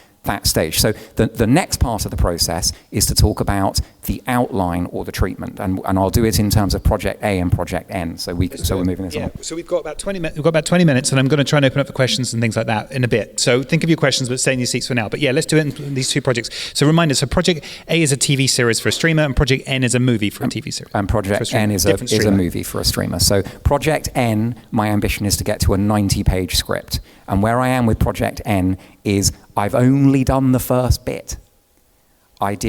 stage. So the next part of the process is to talk about the outline or the treatment. And I'll do it in terms of Project A and Project N. So we're moving this on. So we've got about 20 minutes. We've got about 20 minutes, and I'm going to try and open up for questions and things like that in a bit. So think of your questions, but stay in your seats for now. But yeah, let's do it in these 2 projects. So reminder, so Project A is a TV series for a streamer, and Project N is a movie for a TV series. And Project N is a movie for a streamer. So Project N, my ambition is to get to a 90-page script. And where I am with Project N is I've only done the first bit. I've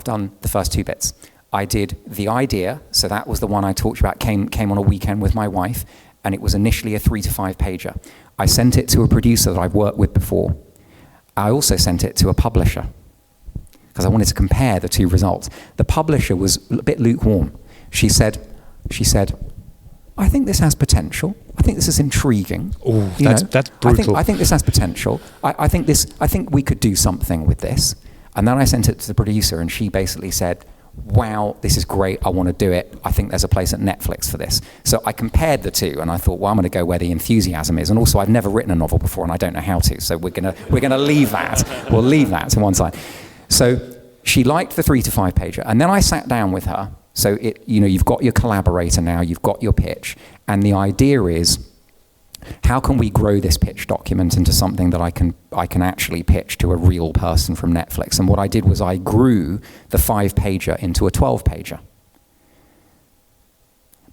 done the first 2 bits. I did the idea, so that was the one I talked about, came on a weekend with my wife, and it was initially a 3 to 5 pager. I sent it to a producer that I've worked with before. I also sent it to a publisher because I wanted to compare the 2 results. The publisher was a bit lukewarm. She said, I think this has potential. I think this is intriguing. Oh, that's brutal. I think this has potential. I think we could do something with this. And then I sent it to the producer, and she basically said, wow, this is great. I want to do it. I think there's a place at Netflix for this. So I compared the 2, and I thought, well, I'm going to go where the enthusiasm is. And also, I've never written a novel before, and I don't know how to. So we're gonna leave that. We'll leave that to one side. So she liked the 3 to 5 pager, and then I sat down with her. So you've got your collaborator now, you've got your pitch, and the idea is, how can we grow this pitch document into something that I can actually pitch to a real person from Netflix? And what I did was I grew the 5-pager into a 12-pager.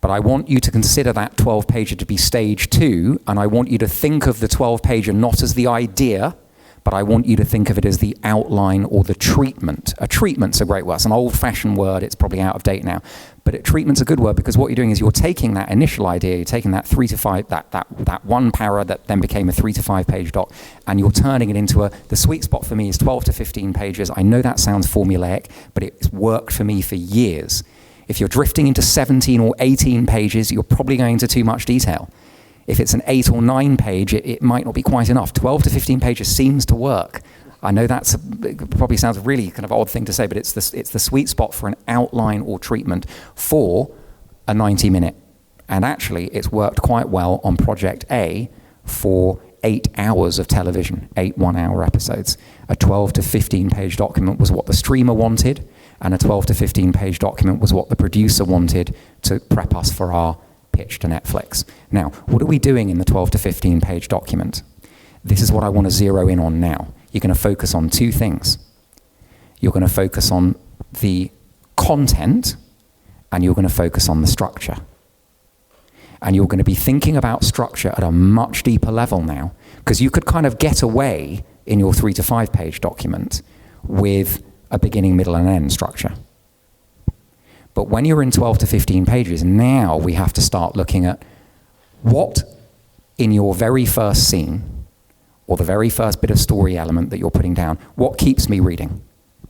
But I want you to consider that 12-pager to be stage 2, and I want you to think of the 12-pager not as the idea, but I want you to think of it as the outline or the treatment. A treatment's a great word. It's an old-fashioned word. It's probably out of date now. But treatment's a good word because what you're doing is you're taking that initial idea, you're taking that 3 to 5, that 1 para that then became a 3 to 5 page doc, and you're turning it into the sweet spot for me is 12 to 15 pages. I know that sounds formulaic, but it's worked for me for years. If you're drifting into 17 or 18 pages, you're probably going into too much detail. If it's an 8 or 9 page, it might not be quite enough. 12 to 15 pages seems to work. I know it probably sounds a really kind of odd thing to say, but it's the sweet spot for an outline or treatment for a 90-minute. And actually, it's worked quite well on Project A for 8 hours of television, 8 one-hour episodes. A 12 to 15-page document was what the streamer wanted, and a 12 to 15-page document was what the producer wanted to prep us for our pitch to Netflix. Now, what are we doing in the 12 to 15-page document? This is what I want to zero in on now. You're going to focus on 2 things. You're going to focus on the content, and you're going to focus on the structure. And you're going to be thinking about structure at a much deeper level now, because you could kind of get away in your 3 to 5 page document with a beginning, middle, and end structure. But when you're in 12 to 15 pages, now we have to start looking at what in your very first scene, or the very first bit of story element that you're putting down, what keeps me reading?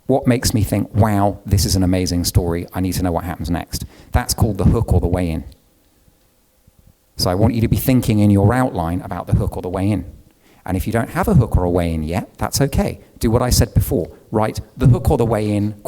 What makes me think, wow, this is an amazing story, I need to know what happens next? That's called the hook or the way in. So I want you to be thinking in your outline about the hook or the way in. And if you don't have a hook or a way in yet, that's okay. Do what I said before. Write the hook or the way in, ?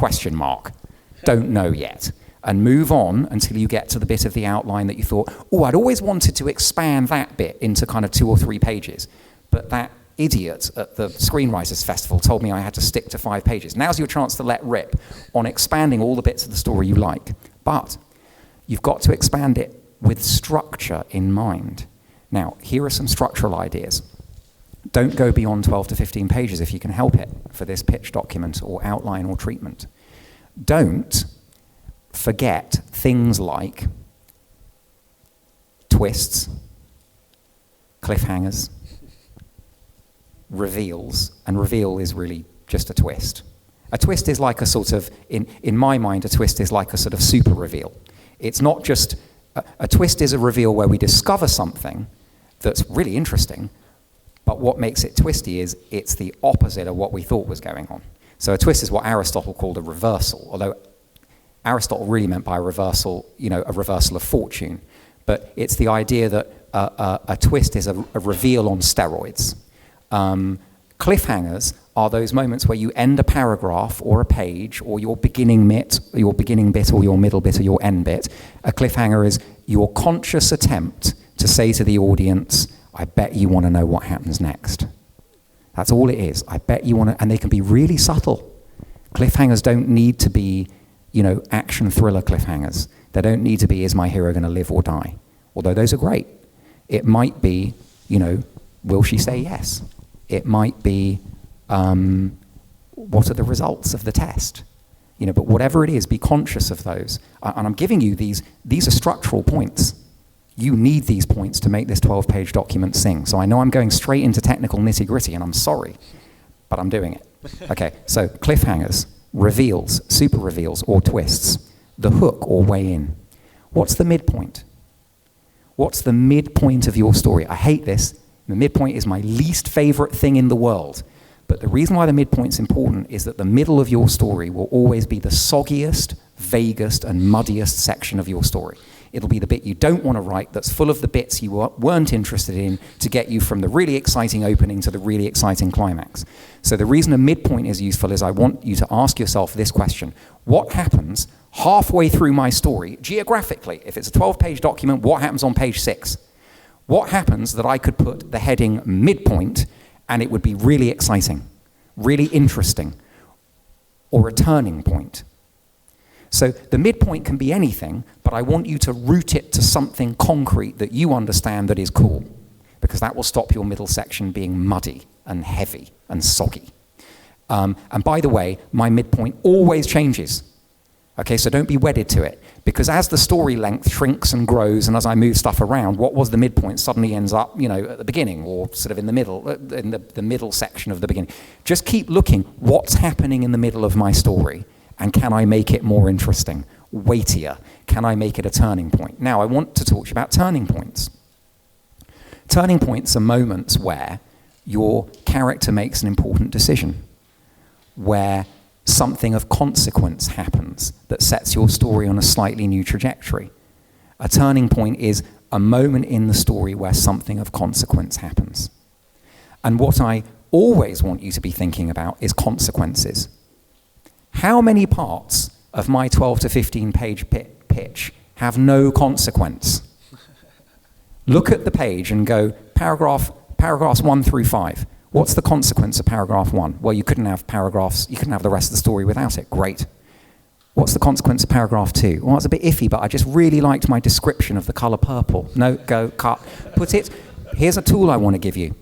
Don't know yet. And move on until you get to the bit of the outline that you thought, oh, I'd always wanted to expand that bit into kind of 2 or 3 pages. But that idiot at the Screenwriters Festival told me I had to stick to 5 pages. Now's your chance to let rip on expanding all the bits of the story you like. But you've got to expand it with structure in mind. Now, here are some structural ideas. Don't go beyond 12 to 15 pages if you can help it for this pitch document or outline or treatment. Don't forget things like twists, cliffhangers, reveals, and reveal is really just a twist. A twist is like a sort of, in my mind, a twist is like a sort of super reveal. It's not just, a twist is a reveal where we discover something that's really interesting, but what makes it twisty is it's the opposite of what we thought was going on. So a twist is what Aristotle called a reversal, although Aristotle really meant by a reversal, a reversal of fortune. But it's the idea that a twist is a reveal on steroids. Cliffhangers are those moments where you end a paragraph or a page or your beginning bit or your middle bit or your end bit. A cliffhanger is your conscious attempt to say to the audience, I bet you want to know what happens next. That's all it is. I bet you want to, and they can be really subtle. Cliffhangers don't need to be, action thriller cliffhangers. They don't need to be, is my hero going to live or die? Although those are great. It might be, will she say yes? It might be, what are the results of the test? But whatever it is, be conscious of those. And I'm giving you these are structural points. You need these points to make this 12-page document sing. So I know I'm going straight into technical nitty-gritty, and I'm sorry, but I'm doing it. Okay, so cliffhangers, reveals, super reveals, or twists, the hook or way in. What's the midpoint? What's the midpoint of your story? I hate this. The midpoint is my least favorite thing in the world. But the reason why the midpoint's important is that the middle of your story will always be the soggiest, vaguest, and muddiest section of your story. It'll be the bit you don't want to write that's full of the bits you weren't interested in to get you from the really exciting opening to the really exciting climax. So the reason a midpoint is useful is I want you to ask yourself this question. What happens halfway through my story, geographically? If it's a 12-page document, what happens on page 6? What happens that I could put the heading midpoint and it would be really exciting, really interesting, or a turning point? So the midpoint can be anything, but I want you to root it to something concrete that you understand that is cool, because that will stop your middle section being muddy and heavy and soggy. And by the way, my midpoint always changes. Okay, so don't be wedded to it, because as the story length shrinks and grows, and as I move stuff around, what was the midpoint suddenly ends up, at the beginning, or sort of in the middle, in the middle section of the beginning. Just keep looking, what's happening in the middle of my story, and can I make it more interesting, weightier? Can I make it a turning point? Now, I want to talk to you about turning points. Turning points are moments where your character makes an important decision, where something of consequence happens that sets your story on a slightly new trajectory. A turning point is a moment in the story where something of consequence happens. And what I always want you to be thinking about is consequences. How many parts of my 12 to 15 page pitch have no consequence? Look at the page and go, paragraphs 1 through 5. What's the consequence of paragraph 1? Well, you couldn't have the rest of the story without it. Great. What's the consequence of paragraph 2? Well, it's a bit iffy, but I just really liked my description of the color purple. No, go, cut. Here's a tool I want to give you.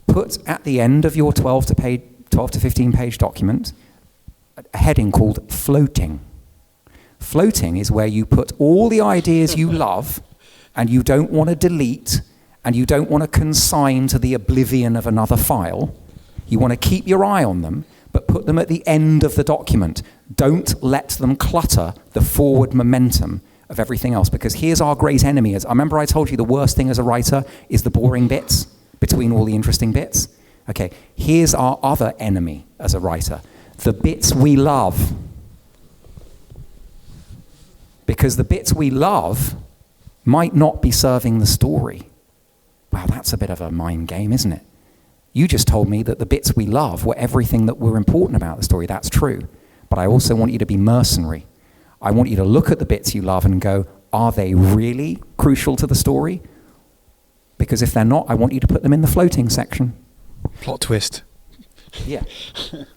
Put at the end of your 12 to 15 page document a heading called floating. Floating is where you put all the ideas you love and you don't want to delete and you don't want to consign to the oblivion of another file. You want to keep your eye on them, but put them at the end of the document. Don't let them clutter the forward momentum of everything else, because here's our great enemy. I remember I told you the worst thing as a writer is the boring bits between all the interesting bits. Okay, here's our other enemy as a writer, the bits we love. Because the bits we love might not be serving the story. Wow, that's a bit of a mind game, isn't it? You just told me that the bits we love were everything that were important about the story. That's true. But I also want you to be mercenary. I want you to look at the bits you love and go, are they really crucial to the story? Because if they're not, I want you to put them in the floating section. Plot twist. Yeah.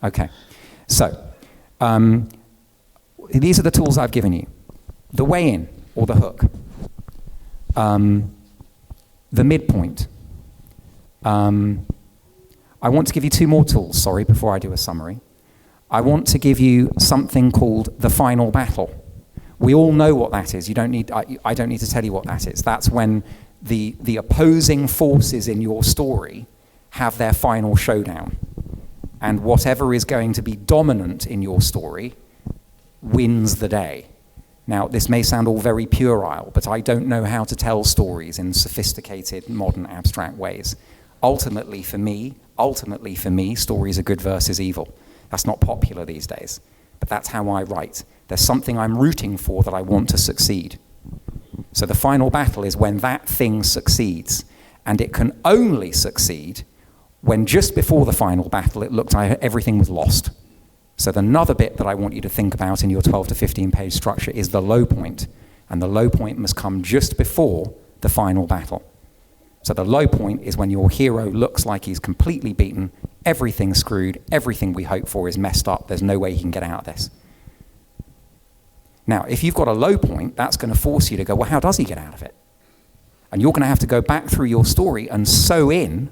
Okay. So, these are the tools I've given you. The way in, or the hook. The midpoint. I want to give you 2 more tools, sorry, before I do a summary. I want to give you something called the final battle. We all know what that is. I don't need to tell you what that is. That's when the opposing forces in your story have their final showdown. And whatever is going to be dominant in your story wins the day. Now, this may sound all very puerile, but I don't know how to tell stories in sophisticated, modern, abstract ways. Ultimately for me, stories are good versus evil. That's not popular these days, but that's how I write. There's something I'm rooting for that I want to succeed. So the final battle is when that thing succeeds, and it can only succeed when just before the final battle it looked like everything was lost. So another bit that I want you to think about in your 12 to 15 page structure is the low point, and the low point must come just before the final battle. So the low point is when your hero looks like he's completely beaten, everything's screwed, everything we hope for is messed up, there's no way he can get out of this. Now, if you've got a low point, that's going to force you to go, well, how does he get out of it? And you're going to have to go back through your story and sew in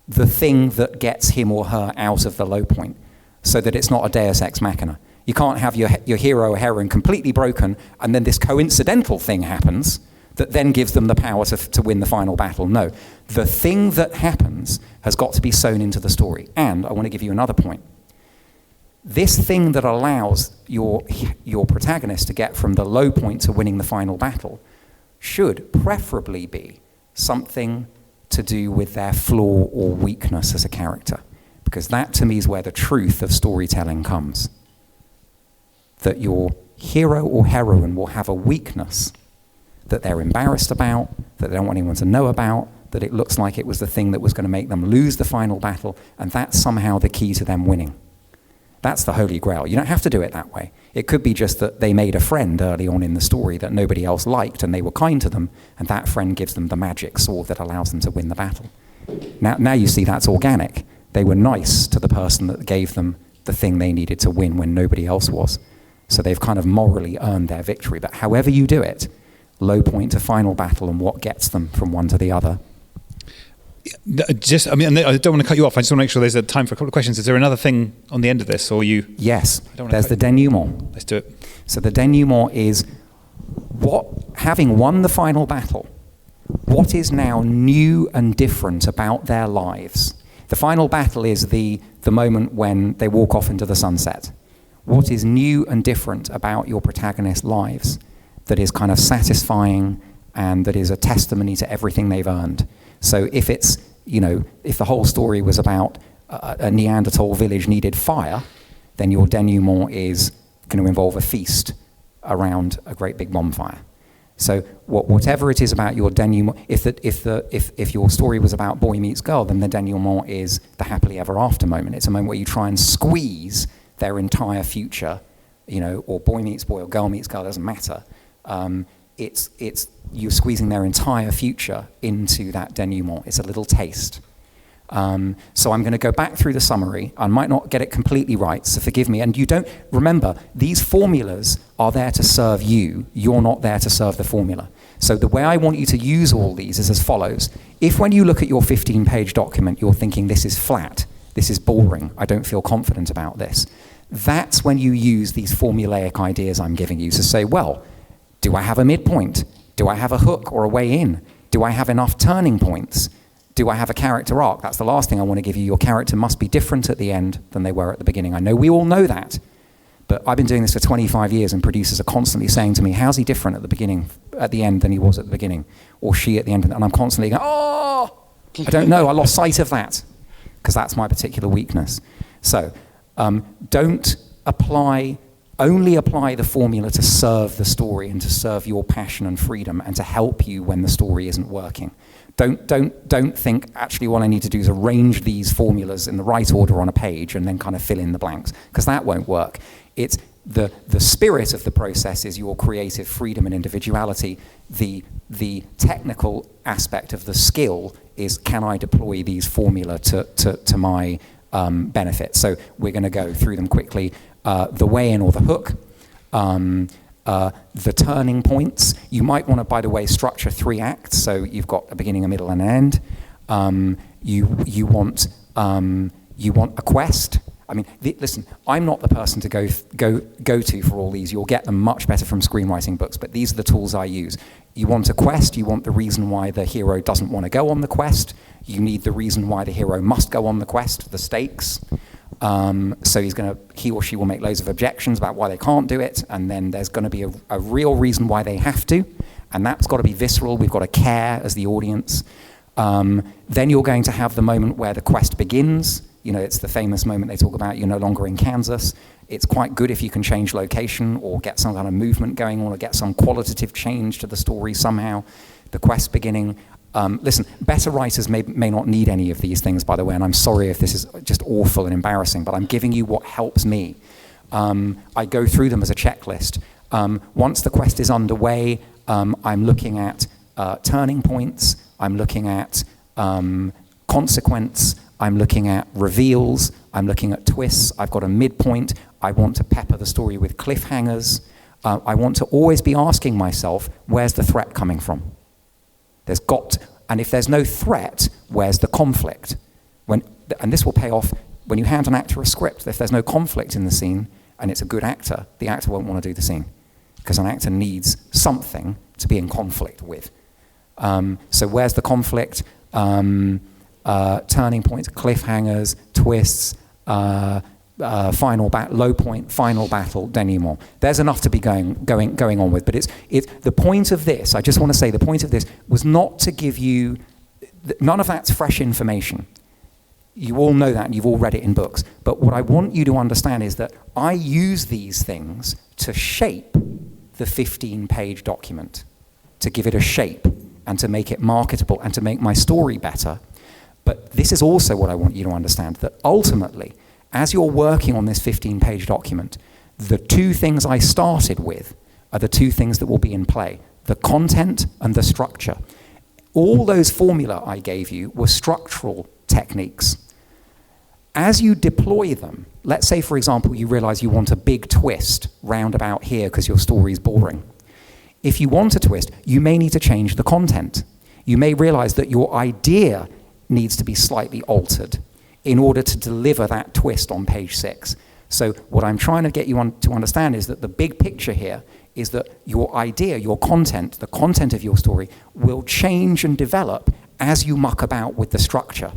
the thing that gets him or her out of the low point, so that it's not a deus ex machina. You can't have your hero or heroine completely broken, and then this coincidental thing happens that then gives them the power to win the final battle. No, the thing that happens has got to be sewn into the story. And I want to give you another point. This thing that allows your protagonist to get from the low point to winning the final battle should preferably be something to do with their flaw or weakness as a character. Because that, to me, is where the truth of storytelling comes. That your hero or heroine will have a weakness that they're embarrassed about, that they don't want anyone to know about, that it looks like it was the thing that was going to make them lose the final battle, and that's somehow the key to them winning. That's the Holy Grail. You don't have to do it that way. It could be just that they made a friend early on in the story that nobody else liked, and they were kind to them, and that friend gives them the magic sword that allows them to win the battle. Now you see that's organic. They were nice to the person that gave them the thing they needed to win when nobody else was. So they've kind of morally earned their victory. But however you do it, low point to final battle and what gets them from one to the other. I don't want to cut you off. I just want to make sure there's a time for a couple of questions. Is there another thing on the end of this, or you? Yes, there's the denouement. Let's do it. So the denouement is having won the final battle, what is now new and different about their lives? The final battle is the moment when they walk off into the sunset. What is new and different about your protagonist's lives that is kind of satisfying and that is a testimony to everything they've earned? So if it's, if the whole story was about a Neanderthal village needed fire, then your denouement is going to involve a feast around a great big bonfire. So whatever it is about your denouement, if your story was about boy meets girl, then the denouement is the happily ever after moment. It's a moment where you try and squeeze their entire future, or boy meets boy or girl meets girl, doesn't matter. It's you're squeezing their entire future into that denouement. It's a little taste. So I'm going to go back through the summary. I might not get it completely right, so forgive me. And you don't, remember, these formulas are there to serve you. You're not there to serve the formula. So the way I want you to use all these is as follows. If when you look at your 15-page document, you're thinking this is flat, this is boring, I don't feel confident about this, that's when you use these formulaic ideas I'm giving you to say, well, do I have a midpoint? Do I have a hook or a way in? Do I have enough turning points? Do I have a character arc? That's the last thing I want to give you. Your character must be different at the end than they were at the beginning. I know we all know that, but I've been doing this for 25 years and producers are constantly saying to me, how's he different at the end than he was at the beginning? Or she at the end, and I'm constantly going, oh, I don't know, I lost sight of that, because that's my particular weakness. So only apply the formula to serve the story and to serve your passion and freedom and to help you when the story isn't working. Don't think, actually what I need to do is arrange these formulas in the right order on a page and then kind of fill in the blanks, because that won't work. It's the spirit of the process is your creative freedom and individuality. The technical aspect of the skill is, can I deploy these formula to my benefit? So we're going to go through them quickly. The way in or the hook, the turning points. You might want to, by the way, structure 3 acts, so you've got a beginning, a middle, and an end. You want a quest. I mean, listen, I'm not the person to go to for all these. You'll get them much better from screenwriting books, but these are the tools I use. You want a quest. You want the reason why the hero doesn't want to go on the quest. You need the reason why the hero must go on the quest, the stakes. So he or she will make loads of objections about why they can't do it, and then there's going to be a real reason why they have to, and that's got to be visceral. We've got to care as the audience. Then you're going to have the moment where the quest begins. It's the famous moment they talk about, you're no longer in Kansas. It's quite good if you can change location or get some kind of movement going on or get some qualitative change to the story somehow. The quest beginning. Listen, better writers may not need any of these things, by the way, and I'm sorry if this is just awful and embarrassing, but I'm giving you what helps me. I go through them as a checklist. Once the quest is underway, I'm looking at turning points, I'm looking at consequence, I'm looking at reveals, I'm looking at twists, I've got a midpoint, I want to pepper the story with cliffhangers. I want to always be asking myself, where's the threat coming from? And if there's no threat, where's the conflict? And this will pay off when you hand an actor a script. If there's no conflict in the scene and it's a good actor, the actor won't want to do the scene, because an actor needs something to be in conflict with. So where's the conflict? Turning points, cliffhangers, twists, low point, final battle, denouement. There's enough to be going on with, but it's the point of this. I just want to say the point of this was not to give you. None of that's fresh information. You all know that, and you've all read it in books. But what I want you to understand is that I use these things to shape the 15-page document, to give it a shape and to make it marketable and to make my story better. But this is also what I want you to understand, that ultimately, as you're working on this 15-page document, the 2 things I started with are the 2 things that will be in play, the content and the structure. All those formula I gave you were structural techniques. As you deploy them, let's say, for example, you realize you want a big twist round about here because your story is boring. If you want a twist, you may need to change the content. You may realize that your idea needs to be slightly altered in order to deliver that twist on page 6. So what I'm trying to get you to understand is that the big picture here is that your idea, your content, the content of your story will change and develop as you muck about with the structure.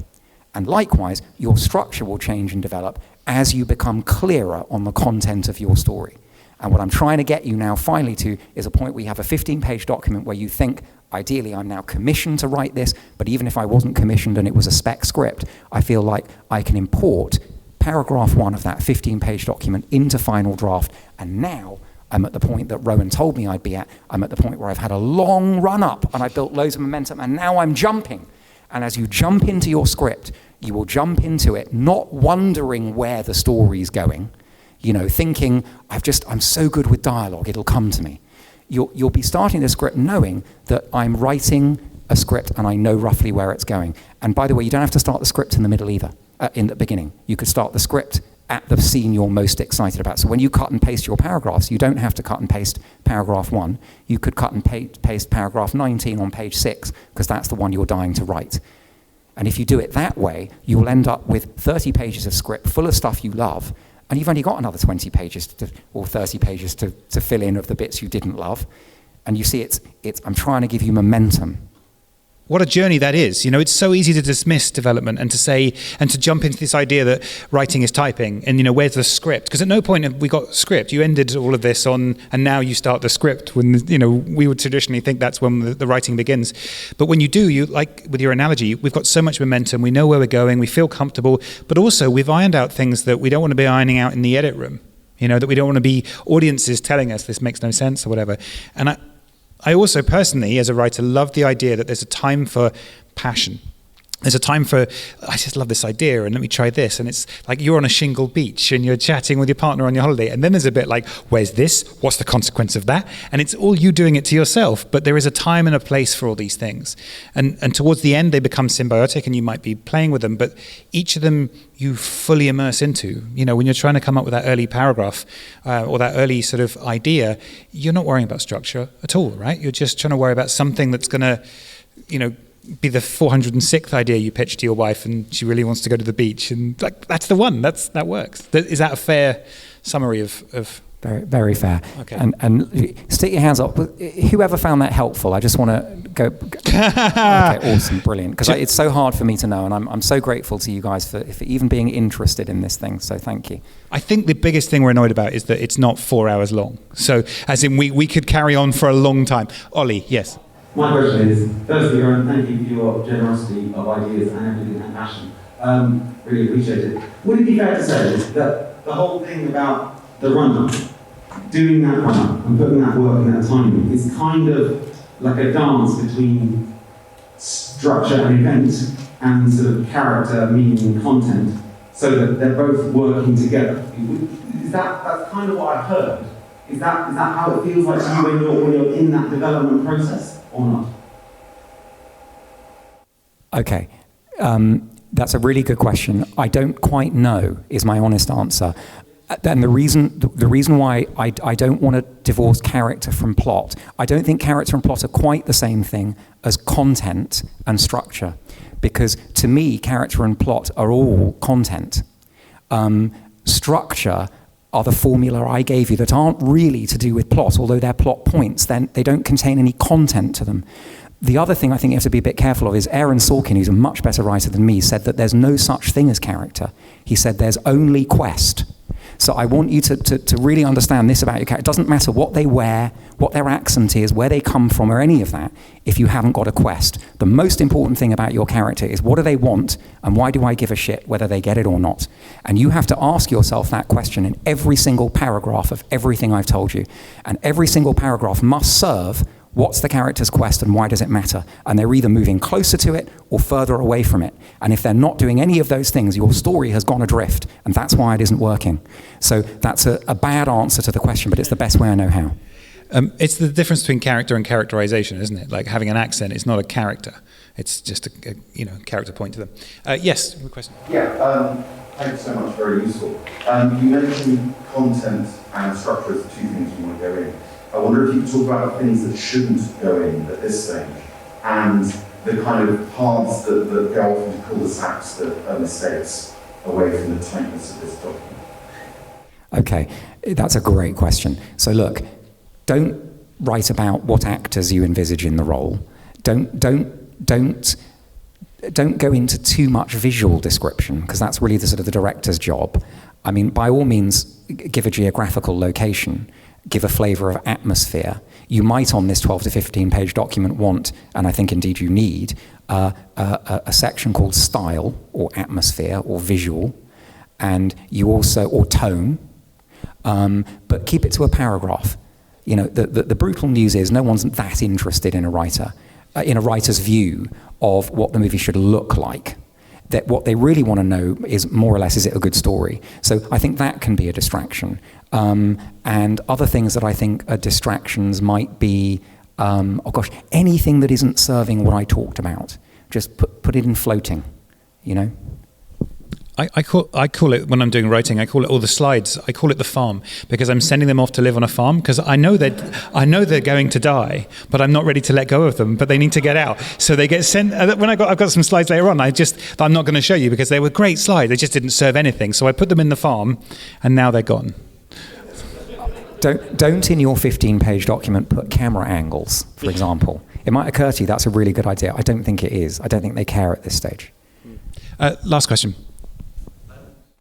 And likewise, your structure will change and develop as you become clearer on the content of your story. And what I'm trying to get you now finally to is a point where you have a 15-page document where you think, ideally, I'm now commissioned to write this, but even if I wasn't commissioned and it was a spec script, I feel like I can import paragraph 1 of that 15-page document into final draft, and now I'm at the point that Rowan told me I'd be at. I'm at the point where I've had a long run up and I built loads of momentum, and now I'm jumping. And as you jump into your script, you will jump into it not wondering where the story's going, thinking, I'm so good with dialogue, it'll come to me. You'll be starting the script knowing that I'm writing a script and I know roughly where it's going. And by the way, you don't have to start the script in the middle either, in the beginning. You could start the script at the scene you're most excited about. So when you cut and paste your paragraphs, you don't have to cut and paste paragraph 1. You could cut and paste paragraph 19 on page 6, because that's the one you're dying to write. And if you do it that way, you'll end up with 30 pages of script full of stuff you love, and you've only got another 20 pages or 30 pages to fill in of the bits you didn't love. And you see, I'm trying to give you momentum. What a journey that is. It's so easy to dismiss development and to say, and to jump into this idea that writing is typing and, where's the script? Because at no point have we got script. You ended all of this on, and now you start the script when, we would traditionally think that's when the writing begins. But when you do, you, like with your analogy, we've got so much momentum, we know where we're going, we feel comfortable, but also we've ironed out things that we don't want to be ironing out in the edit room. That we don't want to be audiences telling us this makes no sense or whatever. And I also personally, as a writer, love the idea that there's a time for passion. There's a time for, I just love this idea and let me try this. And it's like you're on a shingle beach and you're chatting with your partner on your holiday. And then there's a bit like, where's this? What's the consequence of that? And it's all you doing it to yourself. But there is a time and a place for all these things. And towards the end, they become symbiotic and you might be playing with them. But each of them you fully immerse into. When you're trying to come up with that early paragraph or that early sort of idea, you're not worrying about structure at all, right? You're just trying to worry about something that's going to, be the 406th idea you pitch to your wife and she really wants to go to the beach, and that's the one that works. Is that a fair summary of Very, very fair. Okay. And stick your hands up. Whoever found that helpful, I just want to go. Okay, awesome, brilliant. Because it's so hard for me to know, and I'm so grateful to you guys for even being interested in this thing. So thank you. I think the biggest thing we're annoyed about is that it's not 4 hours long. So as in we could carry on for a long time. Ollie, yes. My question is, firstly, Rowan, thank you for your generosity of ideas and everything and passion. Really appreciate it. Would it be fair to say that the whole thing about the run-up, doing that run-up and putting that work in that timing is kind of like a dance between structure and event and sort of character, meaning and content, so that they're both working together? That's kind of what I've heard. Is that how it feels like to you when you're in that development process? Or not? Okay, that's a really good question. I don't quite know, is my honest answer. And the reason why I don't want to divorce character from plot, I don't think character and plot are quite the same thing as content and structure. Because to me, character and plot are all content. Structure are the formula I gave you that aren't really to do with plot, although they're plot points, then they don't contain any content to them. The other thing I think you have to be a bit careful of is Aaron Sorkin, who's a much better writer than me, said that there's no such thing as character. He said there's only quest. So I want you to really understand this about your character. It doesn't matter what they wear, what their accent is, where they come from, or any of that, if you haven't got a quest. The most important thing about your character is what do they want, and why do I give a shit whether they get it or not? And you have to ask yourself that question in every single paragraph of everything I've told you. And every single paragraph must serve what's the character's quest and why does it matter? And they're either moving closer to it or further away from it. And if they're not doing any of those things, your story has gone adrift, and that's why it isn't working. So that's a bad answer to the question, but it's the best way I know how. It's the difference between character and characterization, isn't it? Like having an accent is not a character. It's just a character point to them. Yes, good question. Yeah, thanks so much, very useful. You mentioned content and structure as the two things you want to go in. I wonder if you could talk about the things that shouldn't go in at this stage, and the kind of paths that go off into cul-de-sacs that are mistakes away from the tightness of this document. Okay, that's a great question. So look, don't write about what actors you envisage in the role. Don't go into too much visual description, because that's really the sort of the director's job. I mean, by all means, give a geographical location, give a flavour of atmosphere. You might, on this 12 to 15 page document, want, and I think indeed you need, a section called style or atmosphere or visual, and you also, or tone. but keep it to a paragraph. You know, the brutal news is no one's that interested in a writer, in a writer's view of what the movie should look like. That what they really want to know is more or less, is it a good story? So I think that can be a distraction. And other things that I think are distractions might be, anything that isn't serving what I talked about. Just put it in floating, you know? I call it, when I'm doing writing, I call it all the slides. I call it the farm, because I'm sending them off to live on a farm, because I know they're going to die, but I'm not ready to let go of them. But they need to get out, so they get sent. When I've got some slides later on, I'm not going to show you because they were great slides. They just didn't serve anything. So I put them in the farm, and now they're gone. Don't in your 15-page document put camera angles, for example. It might occur to you that's a really good idea. I don't think it is. I don't think they care at this stage. Last question.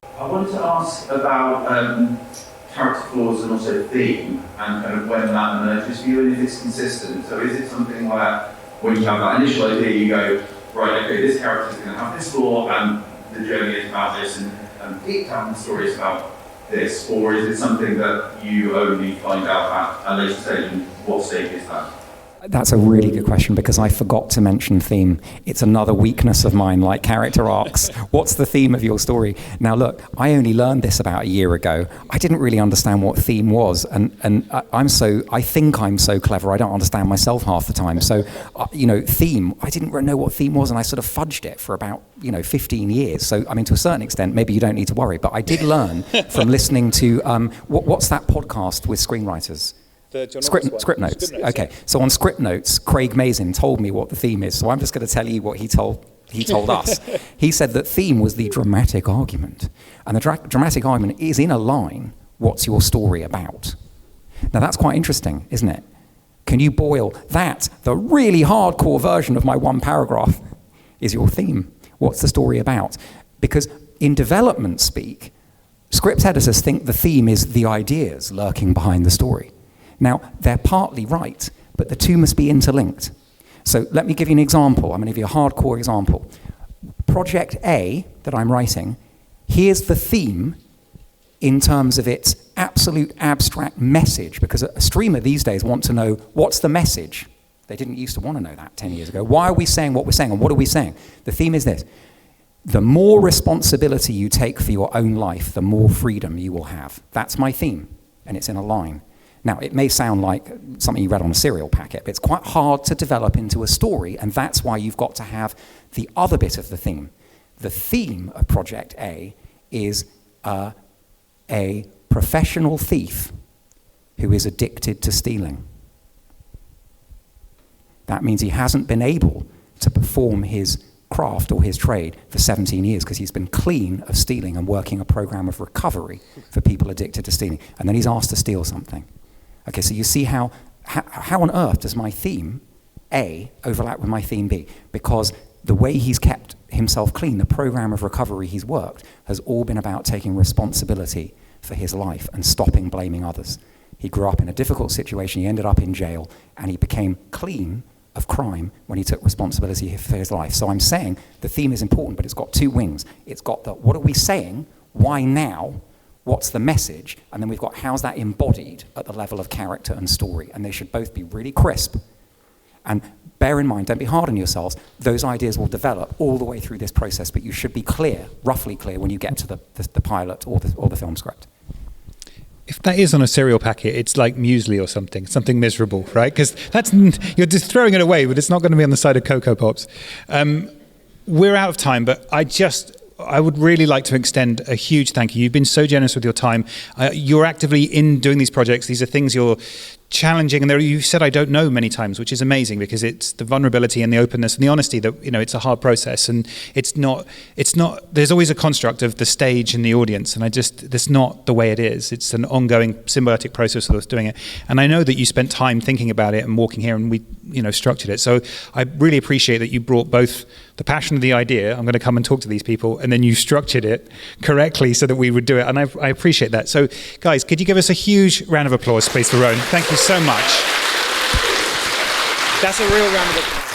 I wanted to ask about character flaws and also theme, and kind of when that emerges for you and if it's consistent. So is it something where when you have that initial idea, you go, right, okay, this character is going to have this flaw, and the journey is about this, and deep down the story is about this, or is it something that you only find out at a later stage, and what stage is that? That's a really good question, because I forgot to mention theme. It's another weakness of mine, like character arcs. What's the theme of your story? Now look, I only learned this about a year ago. I didn't really understand what theme was, and I think I'm so clever, I don't understand myself half the time. So, theme, I didn't know what theme was, and I sort of fudged it for about, 15 years. So, I mean, to a certain extent, maybe you don't need to worry, but I did learn from listening to, what's that podcast with screenwriters? Script Notes. Okay, yeah. So on Script Notes, Craig Mazin told me what the theme is. So I'm just going to tell you what he told us. He said that theme was the dramatic argument, and the dramatic argument is in a line. What's your story about? Now that's quite interesting, isn't it? Can you boil that? The really hardcore version of my one paragraph is your theme. What's the story about? Because in development speak, script editors think the theme is the ideas lurking behind the story. Now, they're partly right, but the two must be interlinked. So let me give you an example. I'm going to give you a hardcore example. Project A that I'm writing, here's the theme in terms of its absolute abstract message, because a streamer these days wants to know, what's the message? They didn't used to want to know that 10 years ago. Why are we saying what we're saying, and what are we saying? The theme is this. The more responsibility you take for your own life, the more freedom you will have. That's my theme, and it's in a line. Now, it may sound like something you read on a cereal packet, but it's quite hard to develop into a story, and that's why you've got to have the other bit of the theme. The theme of Project A is a professional thief who is addicted to stealing. That means he hasn't been able to perform his craft or his trade for 17 years because he's been clean of stealing and working a program of recovery for people addicted to stealing. And then he's asked to steal something. Okay, so you see how on earth does my theme A overlap with my theme B? Because the way he's kept himself clean, the program of recovery he's worked, has all been about taking responsibility for his life and stopping blaming others. He grew up in a difficult situation, he ended up in jail, and he became clean of crime when he took responsibility for his life. So I'm saying the theme is important, but it's got two wings. It's got the, what are we saying? Why now? What's the message? And then we've got, how's that embodied at the level of character and story? And they should both be really crisp. And bear in mind, don't be hard on yourselves. Those ideas will develop all the way through this process, but you should be clear, roughly clear, when you get to the pilot or the film script. If that is on a cereal packet, it's like muesli or something miserable, right? Because you're just throwing it away, but it's not going to be on the side of Cocoa Pops. We're out of time, but I would really like to extend a huge thank you. You've been so generous with your time. You're actively in doing these projects. These are things you're challenging, and you said I don't know many times, which is amazing because it's the vulnerability and the openness and the honesty that, it's a hard process, and it's not there's always a construct of the stage and the audience, and that's not the way it is. It's an ongoing symbiotic process of us doing it, and I know that you spent time thinking about it and walking here, and we structured it. So I really appreciate that you brought both the passion of the idea, I'm going to come and talk to these people, and then you structured it correctly so that we would do it, and I appreciate that. So guys, could you give us a huge round of applause, please, for Rowan? Thank you so much. That's a real round of applause.